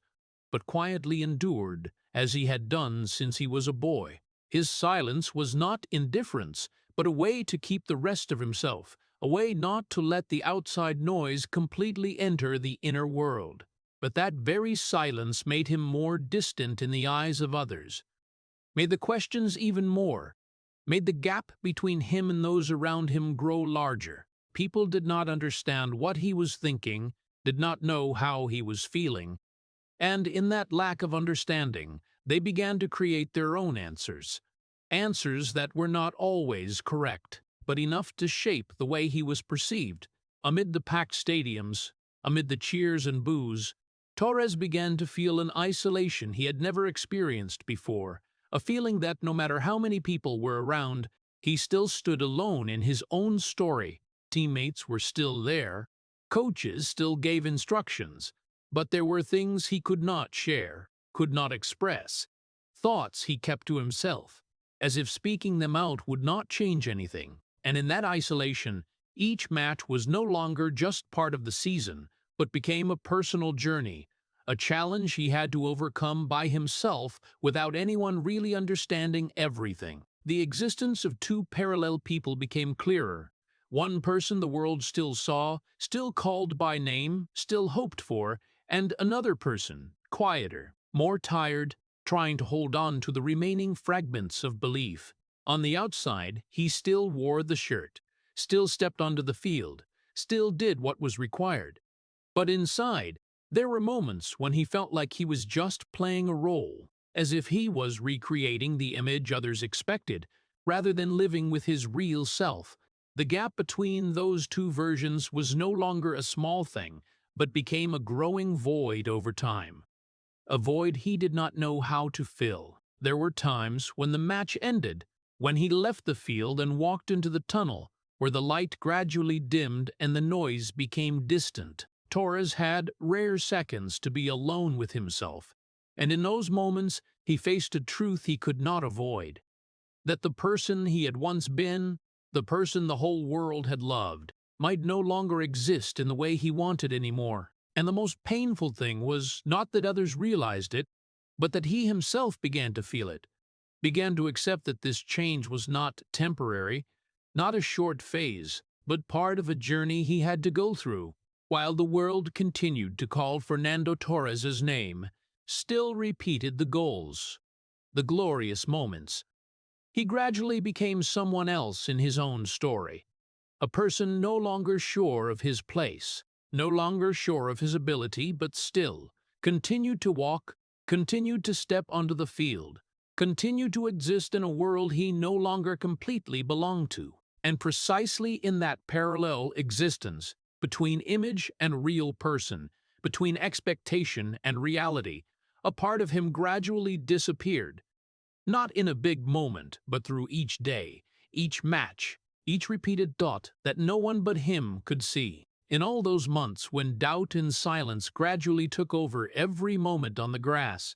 but quietly endured, as he had done since he was a boy. His silence was not indifference, but a way to keep the rest of himself, a way not to let the outside noise completely enter the inner world. But that very silence made him more distant in the eyes of others, made the questions even more, made the gap between him and those around him grow larger. People did not understand what he was thinking, did not know how he was feeling, and in that lack of understanding, they began to create their own answers. Answers that were not always correct, but enough to shape the way he was perceived. Amid the packed stadiums, amid the cheers and boos, Torres began to feel an isolation he had never experienced before, a feeling that no matter how many people were around, he still stood alone in his own story. Teammates were still there, coaches still gave instructions, but there were things he could not share, could not express, thoughts he kept to himself, as if speaking them out would not change anything. And in that isolation, each match was no longer just part of the season, but became a personal journey, a challenge he had to overcome by himself without anyone really understanding everything. The existence of two parallel people became clearer. One person the world still saw, still called by name, still hoped for, and another person, quieter, more tired, trying to hold on to the remaining fragments of belief. On the outside, he still wore the shirt, still stepped onto the field, still did what was required. But inside, there were moments when he felt like he was just playing a role, as if he was recreating the image others expected, rather than living with his real self. The gap between those two versions was no longer a small thing, but became a growing void over time. A void he did not know how to fill. There were times when the match ended, when he left the field and walked into the tunnel, where the light gradually dimmed and the noise became distant. Torres had rare seconds to be alone with himself, and in those moments he faced a truth he could not avoid, that the person he had once been, the person the whole world had loved, might no longer exist in the way he wanted anymore. And the most painful thing was not that others realized it, but that he himself began to feel it, began to accept that this change was not temporary, not a short phase, but part of a journey he had to go through. While the world continued to call Fernando Torres's name, still repeated the goals, the glorious moments, he gradually became someone else in his own story, a person no longer sure of his place, no longer sure of his ability, but still continued to walk, continued to step onto the field, continued to exist in a world he no longer completely belonged to. And precisely in that parallel existence, between image and real person, between expectation and reality, a part of him gradually disappeared, not in a big moment, but through each day, each match, each repeated thought that no one but him could see. In all those months when doubt and silence gradually took over every moment on the grass,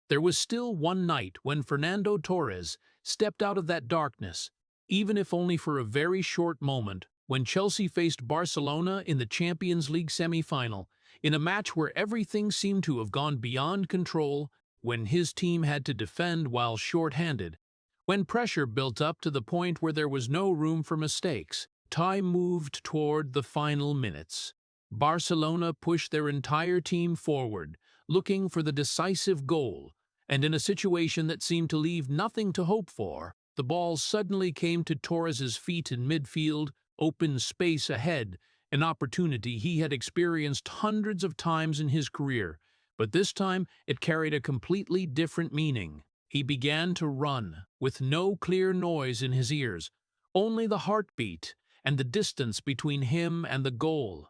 There was still one night when Fernando Torres stepped out of that darkness, even if only for a very short moment, when Chelsea faced Barcelona in the Champions League semi-final, in a match where everything seemed to have gone beyond control, when his team had to defend while short-handed, when pressure built up to the point where there was no room for mistakes. Time moved toward the final minutes. Barcelona pushed their entire team forward, looking for the decisive goal, and in a situation that seemed to leave nothing to hope for, the ball suddenly came to Torres's feet in midfield, open space ahead, an opportunity he had experienced hundreds of times in his career, but this time it carried a completely different meaning. He began to run, with no clear noise in his ears, only the heartbeat and the distance between him and the goal.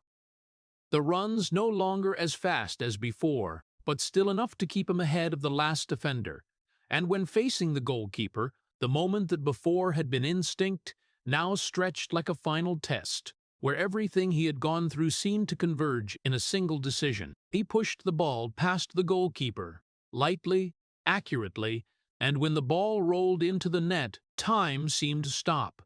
The runs no longer as fast as before, but still enough to keep him ahead of the last defender. And when facing the goalkeeper, the moment that before had been instinct now stretched like a final test, where everything he had gone through seemed to converge in a single decision. He pushed the ball past the goalkeeper, lightly, accurately, and when the ball rolled into the net, time seemed to stop.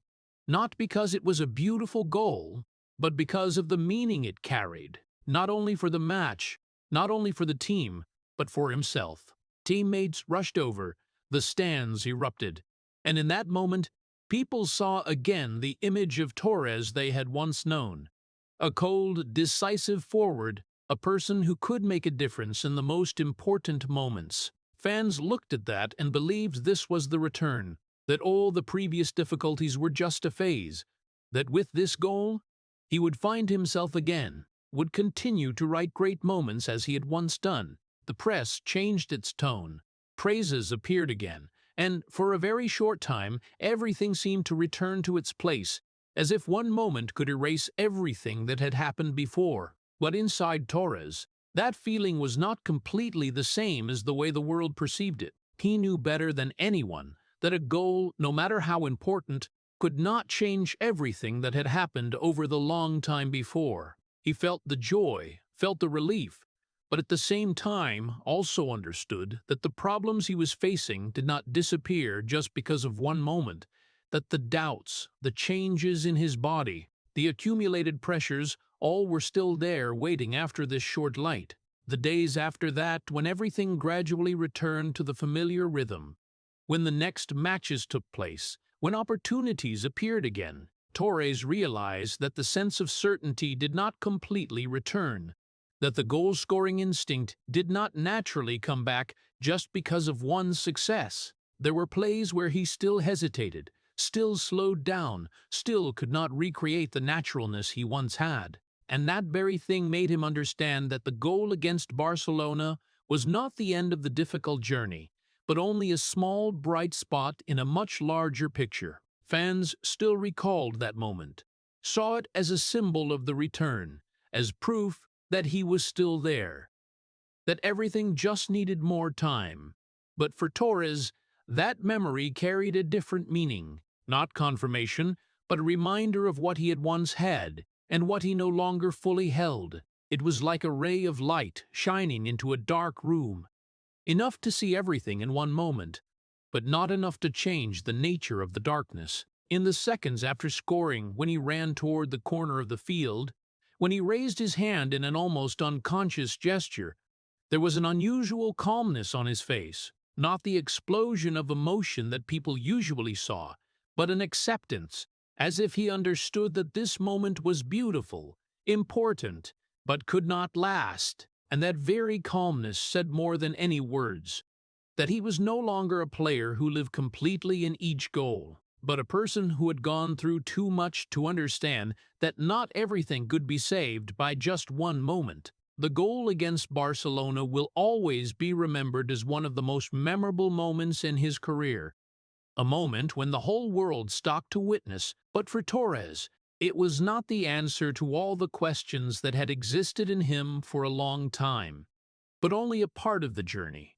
Not because it was a beautiful goal, but because of the meaning it carried, not only for the match, not only for the team, but for himself. Teammates rushed over, the stands erupted, and in that moment, people saw again the image of Torres they had once known. A cold, decisive forward, a person who could make a difference in the most important moments. Fans looked at that and believed this was the return, that all the previous difficulties were just a phase, that with this goal, he would find himself again, would continue to write great moments as he had once done. The press changed its tone. Praises appeared again, and for a very short time, everything seemed to return to its place, as if one moment could erase everything that had happened before. But inside Torres, that feeling was not completely the same as the way the world perceived it. He knew better than anyone that a goal, no matter how important, could not change everything that had happened over the long time before. He felt the joy, felt the relief, but at the same time also understood that the problems he was facing did not disappear just because of one moment, that the doubts, the changes in his body, the accumulated pressures, all were still there waiting after this short light. The days after that, when everything gradually returned to the familiar rhythm, when the next matches took place, when opportunities appeared again, Torres realized that the sense of certainty did not completely return, that the goal-scoring instinct did not naturally come back just because of one success. There were plays where he still hesitated, still slowed down, still could not recreate the naturalness he once had. And that very thing made him understand that the goal against Barcelona was not the end of the difficult journey, but only a small, bright spot in a much larger picture. Fans still recalled that moment, saw it as a symbol of the return, as proof that he was still there, that everything just needed more time. But for Torres, that memory carried a different meaning, not confirmation, but a reminder of what he had once had and what he no longer fully held. It was like a ray of light shining into a dark room, enough to see everything in one moment, but not enough to change the nature of the darkness. In the seconds after scoring, when he ran toward the corner of the field, when he raised his hand in an almost unconscious gesture, there was an unusual calmness on his face, not the explosion of emotion that people usually saw, but an acceptance, as if he understood that this moment was beautiful, important, but could not last. And that very calmness said more than any words, that he was no longer a player who lived completely in each goal, but a person who had gone through too much to understand that not everything could be saved by just one moment. The goal against Barcelona will always be remembered as one of the most memorable moments in his career, a moment when the whole world stopped to witness. But for Torres, it was not the answer to all the questions that had existed in him for a long time, but only a part of the journey,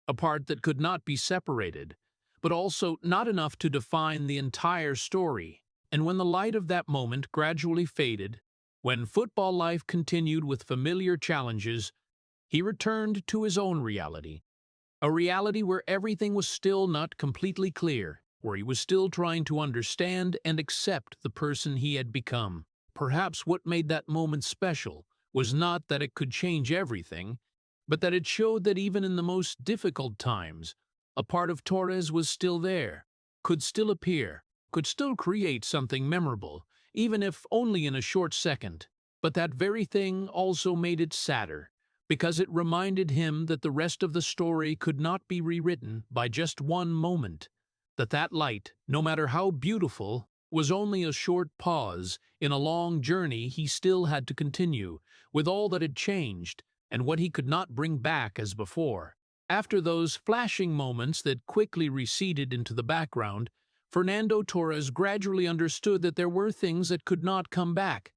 a part that could not be separated, but also not enough to define the entire story. And when the light of that moment gradually faded, when football life continued with familiar challenges, he returned to his own reality, A reality where everything was still not completely clear, where he was still trying to understand and accept the person he had become. Perhaps what made that moment special was not that it could change everything, but that it showed that even in the most difficult times, a part of Torres was still there, could still appear, could still create something memorable, even if only in a short second. But that very thing also made it sadder, because it reminded him that the rest of the story could not be rewritten by just one moment, that light, no matter how beautiful, was only a short pause in a long journey he still had to continue, with all that had changed, and what he could not bring back as before. After those flashing moments that quickly receded into the background, Fernando Torres gradually understood that there were things that could not come back,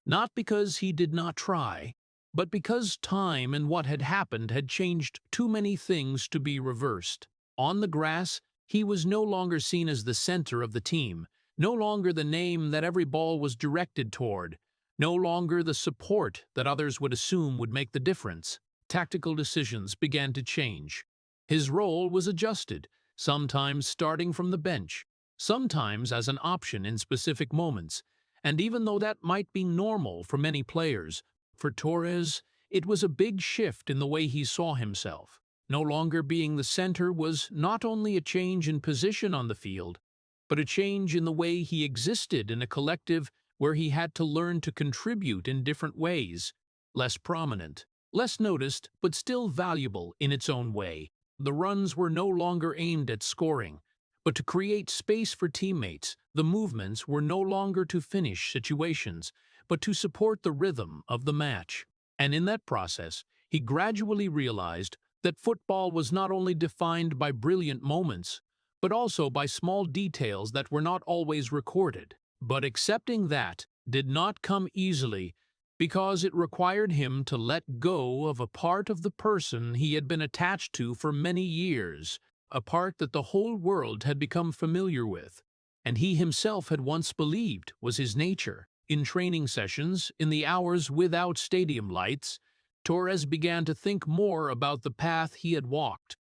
not because he did not try, but because time and what had happened had changed too many things to be reversed. On the grass, he was no longer seen as the center of the team, no longer the name that every ball was directed toward, no longer the support that others would assume would make the difference. Tactical decisions began to change. His role was adjusted, sometimes starting from the bench, sometimes as an option in specific moments. And even though that might be normal for many players, for Torres, it was a big shift in the way he saw himself. No longer being the center was not only a change in position on the field, but a change in the way he existed in a collective where he had to learn to contribute in different ways, less prominent, less noticed, but still valuable in its own way. The runs were no longer aimed at scoring, but to create space for teammates. The movements were no longer to finish situations, but to support the rhythm of the match. And in that process, he gradually realized that football was not only defined by brilliant moments, but also by small details that were not always recorded. But accepting that did not come easily, because it required him to let go of a part of the person he had been attached to for many years, a part that the whole world had become familiar with, and he himself had once believed was his nature. In training sessions, in the hours without stadium lights, Torres began to think more about the path he had walked.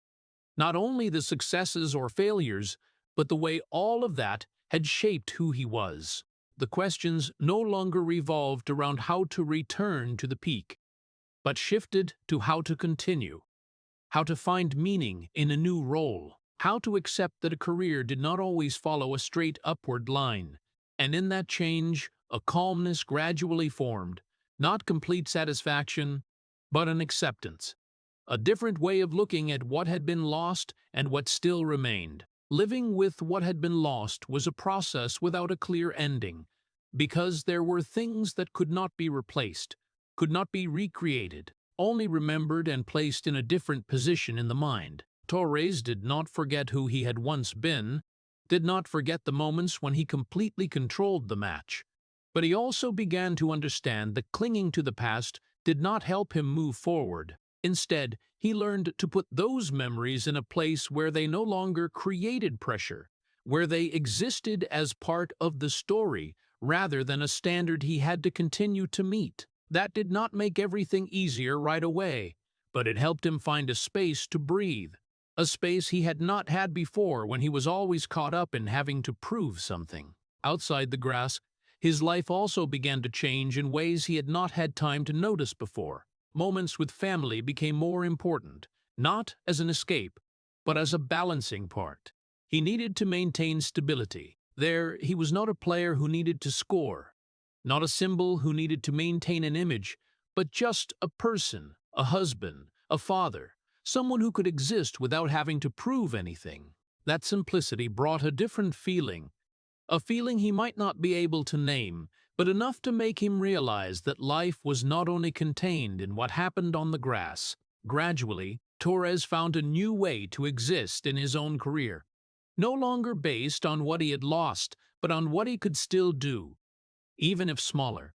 Not only the successes or failures, but the way all of that had shaped who he was. The questions no longer revolved around how to return to the peak, but shifted to how to continue, how to find meaning in a new role, how to accept that a career did not always follow a straight upward line. And in that change, a calmness gradually formed, not complete satisfaction, but an acceptance. A different way of looking at what had been lost and what still remained. Living with what had been lost was a process without a clear ending, because there were things that could not be replaced, could not be recreated, only remembered and placed in a different position in the mind. Torres did not forget who he had once been, did not forget the moments when he completely controlled the match. But he also began to understand that clinging to the past did not help him move forward. Instead, he learned to put those memories in a place where they no longer created pressure, where they existed as part of the story rather than a standard he had to continue to meet. That did not make everything easier right away, but it helped him find a space to breathe, a space he had not had before when he was always caught up in having to prove something. Outside the grass, his life also began to change in ways he had not had time to notice before. Moments with family became more important, not as an escape, but as a balancing part. He needed to maintain stability. There, he was not a player who needed to score, not a symbol who needed to maintain an image, but just a person, a husband, a father, someone who could exist without having to prove anything. That simplicity brought a different feeling, a feeling he might not be able to name, but enough to make him realize that life was not only contained in what happened on the grass. Gradually, Torres found a new way to exist in his own career, no longer based on what he had lost, but on what he could still do, even if smaller,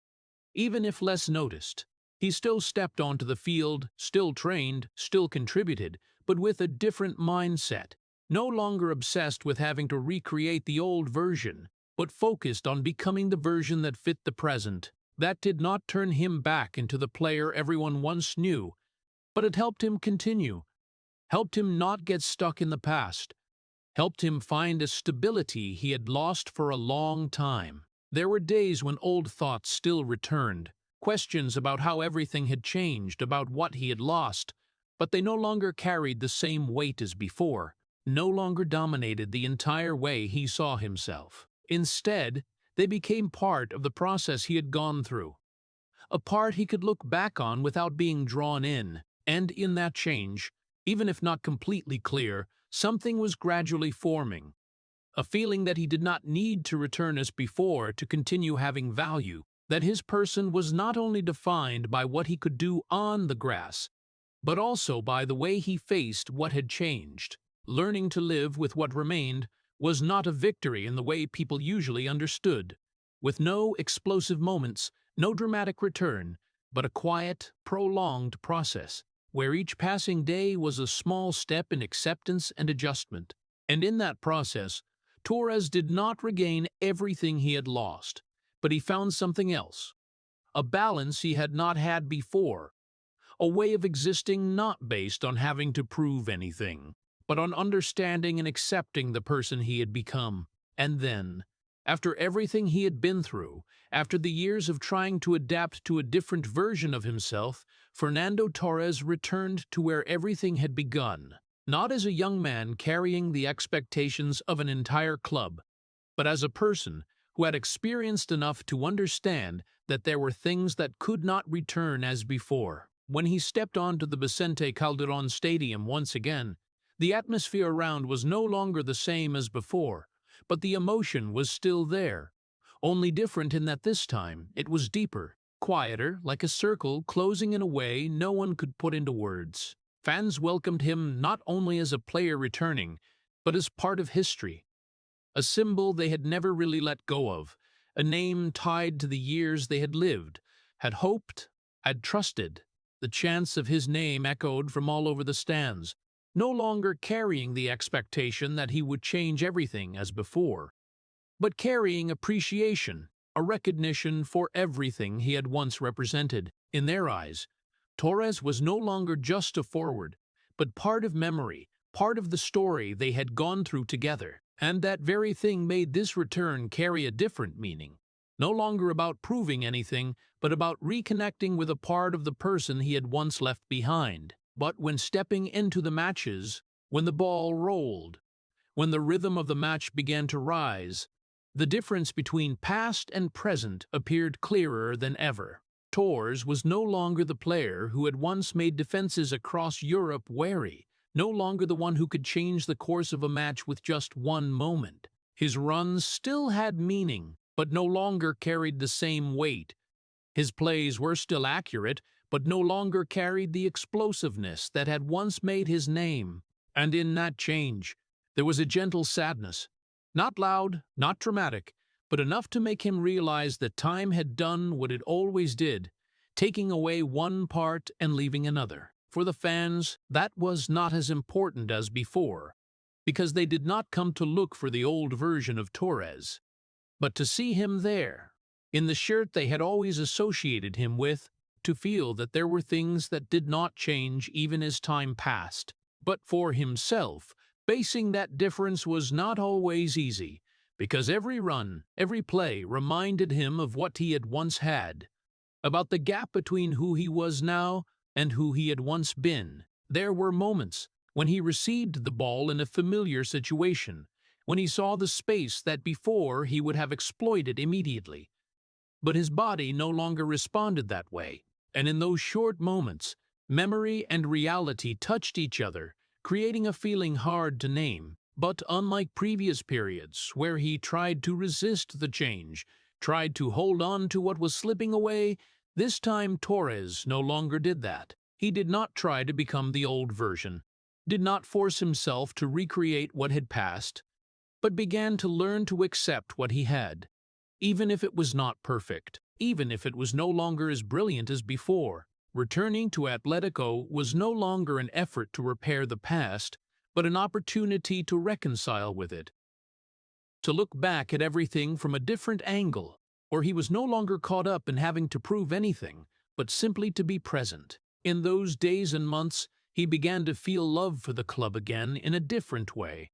even if less noticed. He still stepped onto the field, still trained, still contributed, but with a different mindset, no longer obsessed with having to recreate the old version, but focused on becoming the version that fit the present. That did not turn him back into the player everyone once knew, but it helped him continue. helped him not get stuck in the past, helped him find a stability he had lost for a long time. There were days when old thoughts still returned, questions about how everything had changed, about what he had lost, but they no longer carried the same weight as before, no longer dominated the entire way he saw himself. Instead, they became part of the process he had gone through, a part he could look back on without being drawn in, and in that change, even if not completely clear, something was gradually forming, a feeling that he did not need to return as before to continue having value, that his person was not only defined by what he could do on the grass, but also by the way he faced what had changed. Learning to live with what remained was not a victory in the way people usually understood, with no explosive moments, no dramatic return, but a quiet, prolonged process, where each passing day was a small step in acceptance and adjustment. And in that process, Torres did not regain everything he had lost, but he found something else, a balance he had not had before, a way of existing not based on having to prove anything, but on understanding and accepting the person he had become. And then, after everything he had been through, after the years of trying to adapt to a different version of himself, Fernando Torres returned to where everything had begun, not as a young man carrying the expectations of an entire club, but as a person who had experienced enough to understand that there were things that could not return as before. When he stepped onto the Vicente Calderon Stadium once again, the atmosphere around was no longer the same as before, but the emotion was still there, only different in that this time it was deeper, quieter, like a circle closing in a way no one could put into words. Fans welcomed him not only as a player returning, but as part of history, a symbol they had never really let go of, a name tied to the years they had lived, had hoped, had trusted. The chants of his name echoed from all over the stands, no longer carrying the expectation that he would change everything as before, but carrying appreciation, a recognition for everything he had once represented. In their eyes, Torres was no longer just a forward, but part of memory, part of the story they had gone through together. And that very thing made this return carry a different meaning, no longer about proving anything, but about reconnecting with a part of the person he had once left behind. But when stepping into the matches, when the ball rolled, when the rhythm of the match began to rise, the difference between past and present appeared clearer than ever. Torres was no longer the player who had once made defenses across Europe wary, no longer the one who could change the course of a match with just one moment. His runs still had meaning, but no longer carried the same weight. His plays were still accurate, but no longer carried the explosiveness that had once made his name. And in that change, there was a gentle sadness, not loud, not dramatic, but enough to make him realize that time had done what it always did, taking away one part and leaving another. For the fans, that was not as important as before, because they did not come to look for the old version of Torres, but to see him there, in the shirt they had always associated him with, to feel that there were things that did not change even as time passed. But for himself, facing that difference was not always easy, because every run, every play reminded him of what he had once had, about the gap between who he was now and who he had once been. There were moments when he received the ball in a familiar situation, when he saw the space that before he would have exploited immediately. But his body no longer responded that way, and in those short moments, memory and reality touched each other, creating a feeling hard to name. But unlike previous periods, where he tried to resist the change, tried to hold on to what was slipping away, this time Torres no longer did that. He did not try to become the old version, did not force himself to recreate what had passed, but began to learn to accept what he had, even if it was not perfect, even if it was no longer as brilliant as before. Returning to Atletico was no longer an effort to repair the past, but an opportunity to reconcile with it, to look back at everything from a different angle, where he was no longer caught up in having to prove anything, but simply to be present. In those days and months, He began to feel love for the club again in a different way,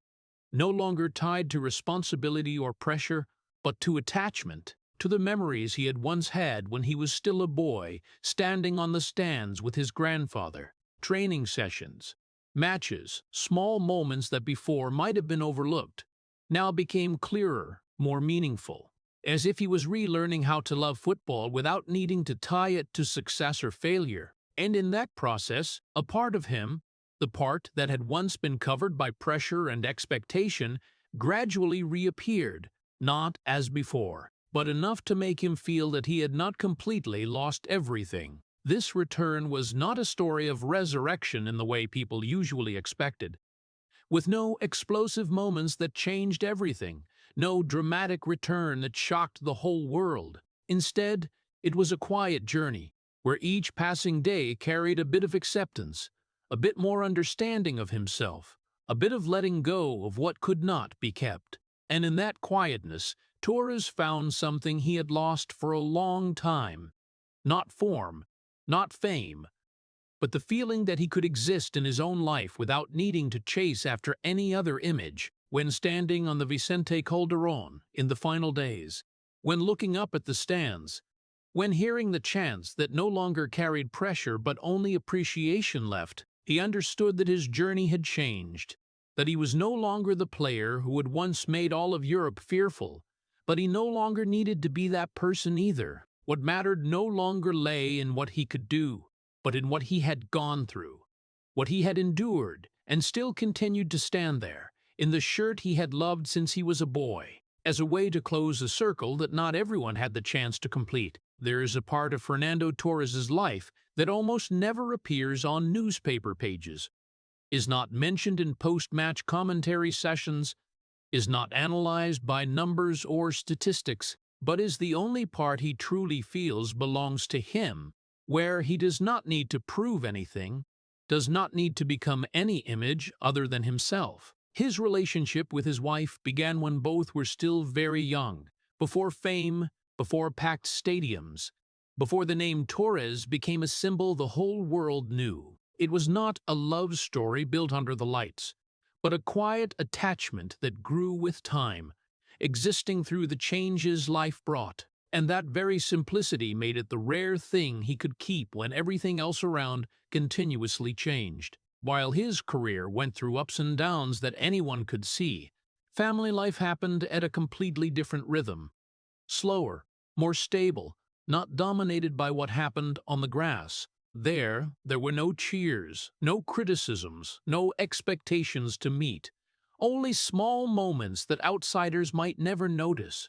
no longer tied to responsibility or pressure, but to attachment, to the memories he had once had when he was still a boy, standing on the stands with his grandfather, training sessions, matches, small moments that before might have been overlooked, now became clearer, more meaningful, as if he was relearning how to love football without needing to tie it to success or failure. And in that process, a part of him, the part that had once been covered by pressure and expectation, gradually reappeared, not as before, but enough to make him feel that he had not completely lost everything. This return was not a story of resurrection in the way people usually expected, with no explosive moments that changed everything, no dramatic return that shocked the whole world. Instead, it was a quiet journey, where each passing day carried a bit of acceptance, a bit more understanding of himself, a bit of letting go of what could not be kept. And in that quietness, Torres found something he had lost for a long time. Not form, not fame, but the feeling that he could exist in his own life without needing to chase after any other image. When standing on the Vicente Calderón in the final days, when looking up at the stands, when hearing the chants that no longer carried pressure but only appreciation left, he understood that his journey had changed, that he was no longer the player who had once made all of Europe fearful, but he no longer needed to be that person either. What mattered no longer lay in what he could do, but in what he had gone through, what he had endured, and still continued to stand there, in the shirt he had loved since he was a boy. As a way to close a circle that not everyone had the chance to complete, there is a part of Fernando Torres's life that almost never appears on newspaper pages, is not mentioned in post-match commentary sessions, is not analyzed by numbers or statistics, but is the only part he truly feels belongs to him, where he does not need to prove anything, does not need to become any image other than himself. His relationship with his wife began when both were still very young, before fame, before packed stadiums, before the name Torres became a symbol the whole world knew. It was not a love story built under the lights, but a quiet attachment that grew with time, existing through the changes life brought. And that very simplicity made it the rare thing he could keep when everything else around continuously changed. While his career went through ups and downs that anyone could see, family life happened at a completely different rhythm. Slower, more stable, not dominated by what happened on the grass. There were no cheers, no criticisms, no expectations to meet, only small moments that outsiders might never notice,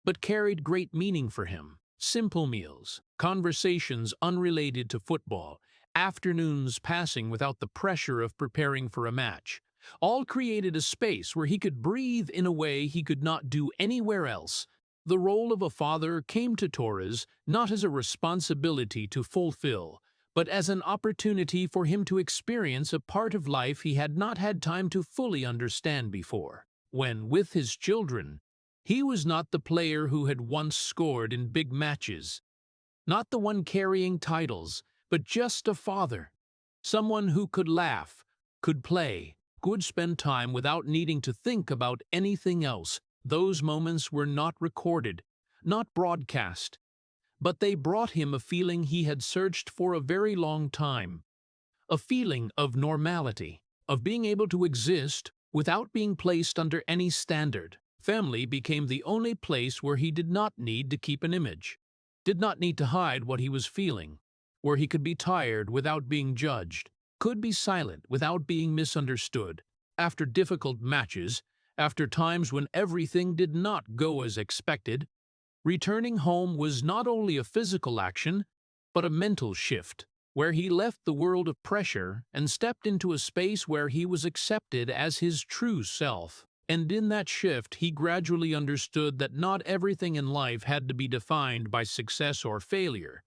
but carried great meaning for him. Simple meals, conversations unrelated to football, afternoons passing without the pressure of preparing for a match, all created a space where he could breathe in a way he could not do anywhere else. The role of a father came to Torres not as a responsibility to fulfill, but as an opportunity for him to experience a part of life he had not had time to fully understand before. When, with his children, he was not the player who had once scored in big matches, not the one carrying titles, but just a father, someone who could laugh, could play, could spend time without needing to think about anything else. Those moments were not recorded, not broadcast, but they brought him a feeling he had searched for a very long time, a feeling of normality, of being able to exist without being placed under any standard. Family became the only place where he did not need to keep an image, did not need to hide what he was feeling, where he could be tired without being judged, could be silent without being misunderstood. After difficult matches, after times when everything did not go as expected, returning home was not only a physical action, but a mental shift, where he left the world of pressure and stepped into a space where he was accepted as his true self. And in that shift, he gradually understood that not everything in life had to be defined by success or failure,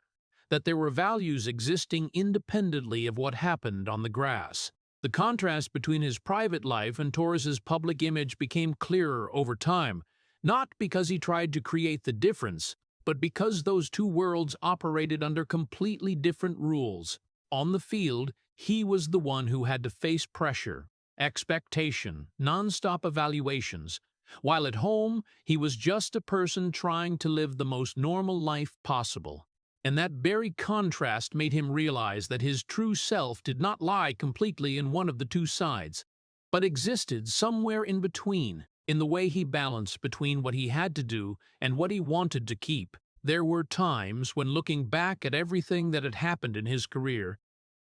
that there were values existing independently of what happened on the grass. The contrast between his private life and Torres's public image became clearer over time, not because he tried to create the difference, but because those two worlds operated under completely different rules. On the field, He was the one who had to face pressure, expectation, non-stop evaluations, while at home he was just a person trying to live the most normal life possible. And that very contrast made him realize that his true self did not lie completely in one of the two sides, but existed somewhere in between, in the way he balanced between what he had to do and what he wanted to keep. There were times when, looking back at everything that had happened in his career,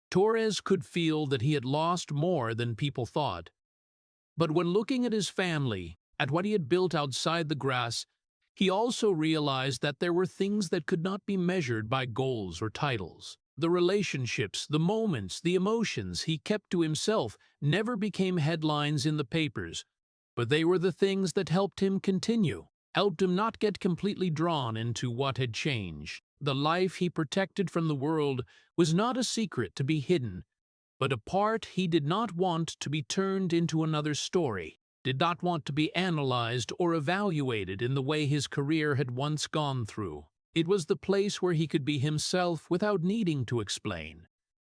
Torres could feel that he had lost more than people thought. But when looking at his family, at what he had built outside the grass, he also realized that there were things that could not be measured by goals or titles. The relationships, the moments, the emotions he kept to himself never became headlines in the papers, but they were the things that helped him continue, helped him not get completely drawn into what had changed. The life he protected from the world was not a secret to be hidden, but a part he did not want to be turned into another story, did not want to be analyzed or evaluated in the way his career had once gone through. It was the place where he could be himself without needing to explain,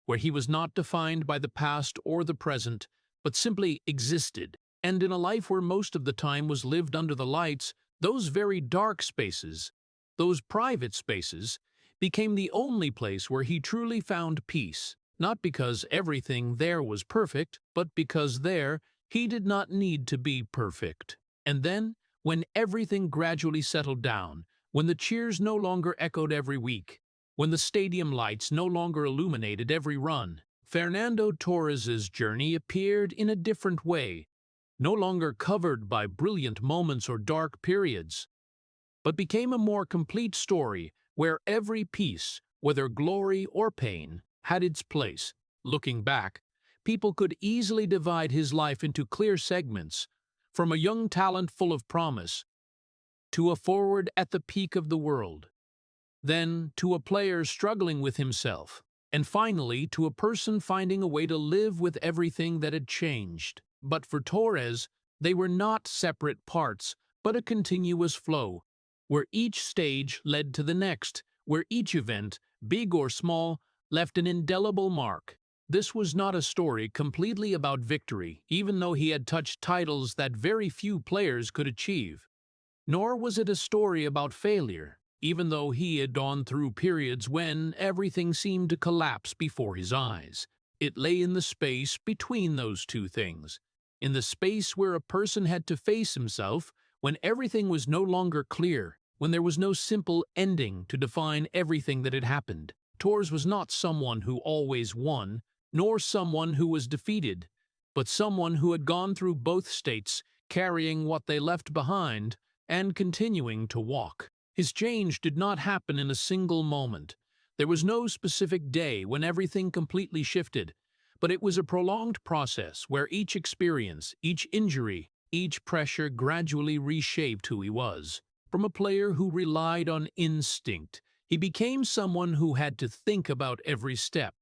where he was not defined by the past or the present, but simply existed. And in a life where most of the time was lived under the lights, those very dark spaces, those private spaces, became the only place where he truly found peace, not because everything there was perfect, but because there he did not need to be perfect. And then, when everything gradually settled down, when the cheers no longer echoed every week, when the stadium lights no longer illuminated every run, Fernando Torres's journey appeared in a different way, no longer covered by brilliant moments or dark periods, but became a more complete story where every piece, whether glory or pain, had its place. Looking back, people could easily divide his life into clear segments, from a young talent full of promise, to a forward at the peak of the world, then to a player struggling with himself, and finally to a person finding a way to live with everything that had changed. But for Torres, they were not separate parts, but a continuous flow, where each stage led to the next, where each event, big or small, left an indelible mark. This was not a story completely about victory, even though he had touched titles that very few players could achieve. Nor was it a story about failure, even though he had gone through periods when everything seemed to collapse before his eyes. It lay in the space between those two things, in the space where a person had to face himself when everything was no longer clear, when there was no simple ending to define everything that had happened. Torres was not someone who always won, nor someone who was defeated, but someone who had gone through both states, carrying what they left behind and continuing to walk. His change did not happen in a single moment. There was no specific day when everything completely shifted, but it was a prolonged process where each experience, each injury, each pressure gradually reshaped who he was. From a player who relied on instinct, he became someone who had to think about every step.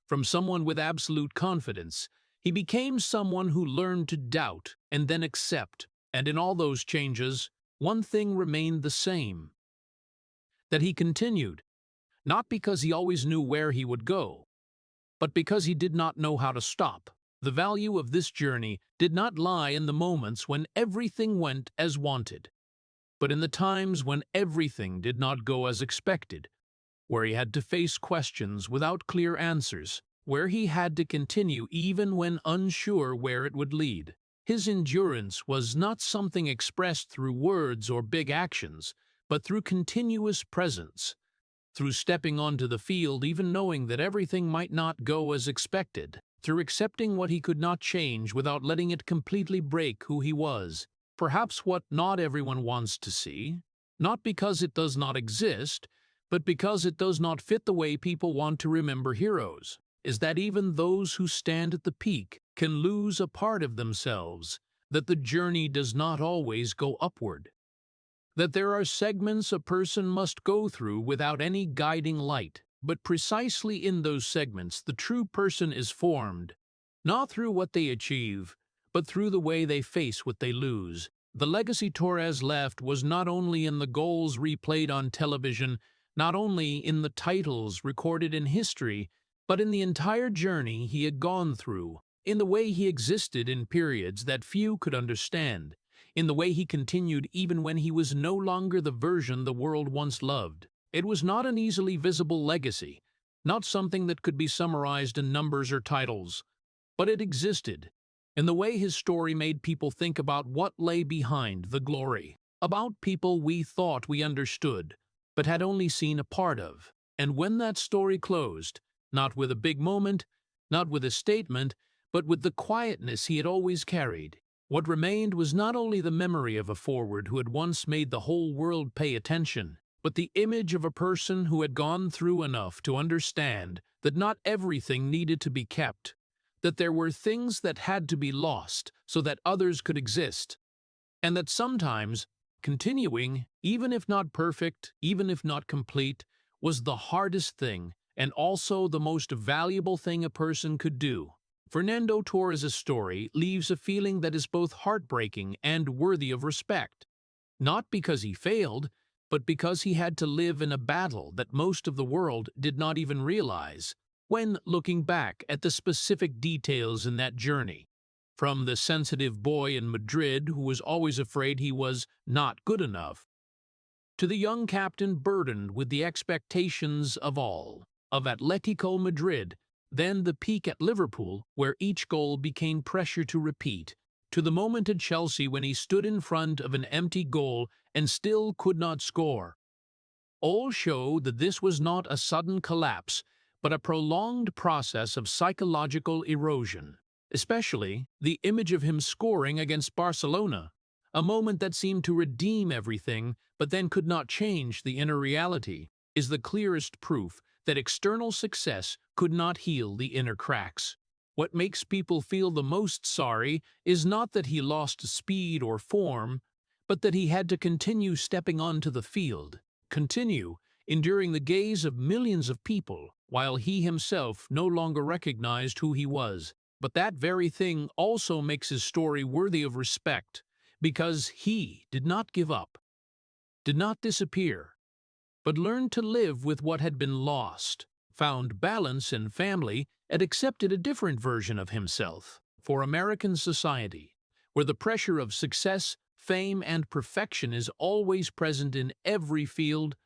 From someone with absolute confidence, he became someone who learned to doubt and then accept. And in all those changes, one thing remained the same: that he continued, not because he always knew where he would go, but because he did not know how to stop. The value of this journey did not lie in the moments when everything went as wanted, but in the times when everything did not go as expected, where he had to face questions without clear answers, where he had to continue even when unsure where it would lead. His endurance was not something expressed through words or big actions, but through continuous presence, through stepping onto the field even knowing that everything might not go as expected, through accepting what he could not change without letting it completely break who he was. Perhaps what not everyone wants to see, not because it does not exist, but because it does not fit the way people want to remember heroes, is that even those who stand at the peak can lose a part of themselves, that the journey does not always go upward, that there are segments a person must go through without any guiding light, but precisely in those segments the true person is formed, not through what they achieve, but through the way they face what they lose. The legacy Torres left was not only in the goals replayed on television, not only in the titles recorded in history, but in the entire journey he had gone through, in the way he existed in periods that few could understand, in the way he continued even when he was no longer the version the world once loved. It was not an easily visible legacy, not something that could be summarized in numbers or titles, but it existed, in the way his story made people think about what lay behind the glory, about people we thought we understood, but had only seen a part of. And when that story closed, not with a big moment, not with a statement, but with the quietness he had always carried, what remained was not only the memory of a forward who had once made the whole world pay attention, but the image of a person who had gone through enough to understand that not everything needed to be kept, that there were things that had to be lost so that others could exist, and that sometimes continuing, even if not perfect, even if not complete, was the hardest thing and also the most valuable thing a person could do. Fernando Torres' story leaves a feeling that is both heartbreaking and worthy of respect, not because he failed, but because he had to live in a battle that most of the world did not even realize. When looking back at the specific details in that journey, from the sensitive boy in Madrid who was always afraid he was not good enough, to the young captain burdened with the expectations of all, of Atletico Madrid, then the peak at Liverpool, where each goal became pressure to repeat, to the moment at Chelsea when he stood in front of an empty goal and still could not score. All show that this was not a sudden collapse, but a prolonged process of psychological erosion, especially the image of him scoring against Barcelona, a moment that seemed to redeem everything but then could not change the inner reality, is the clearest proof that external success could not heal the inner cracks. What makes people feel the most sorry is not that he lost speed or form, but that he had to continue stepping onto the field, continue enduring the gaze of millions of people, while he himself no longer recognized who he was. But that very thing also makes his story worthy of respect, because he did not give up, did not disappear, but learned to live with what had been lost, found balance in family, and accepted a different version of himself. For American society, where the pressure of success, fame, and perfection is always present in every field,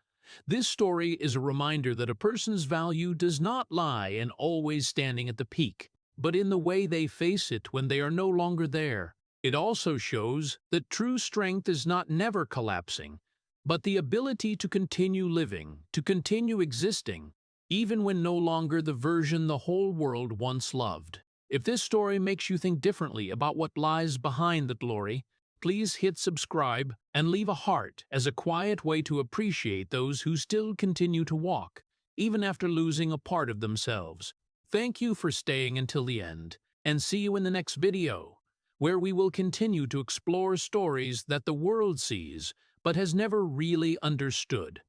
this story is a reminder that a person's value does not lie in always standing at the peak, but in the way they face it when they are no longer there. It also shows that true strength is not never collapsing, but the ability to continue living, to continue existing, even when no longer the version the whole world once loved. If this story makes you think differently about what lies behind the glory, please hit subscribe and leave a heart as a quiet way to appreciate those who still continue to walk, even after losing a part of themselves. Thank you for staying until the end, and see you in the next video, where we will continue to explore stories that the world sees but has never really understood.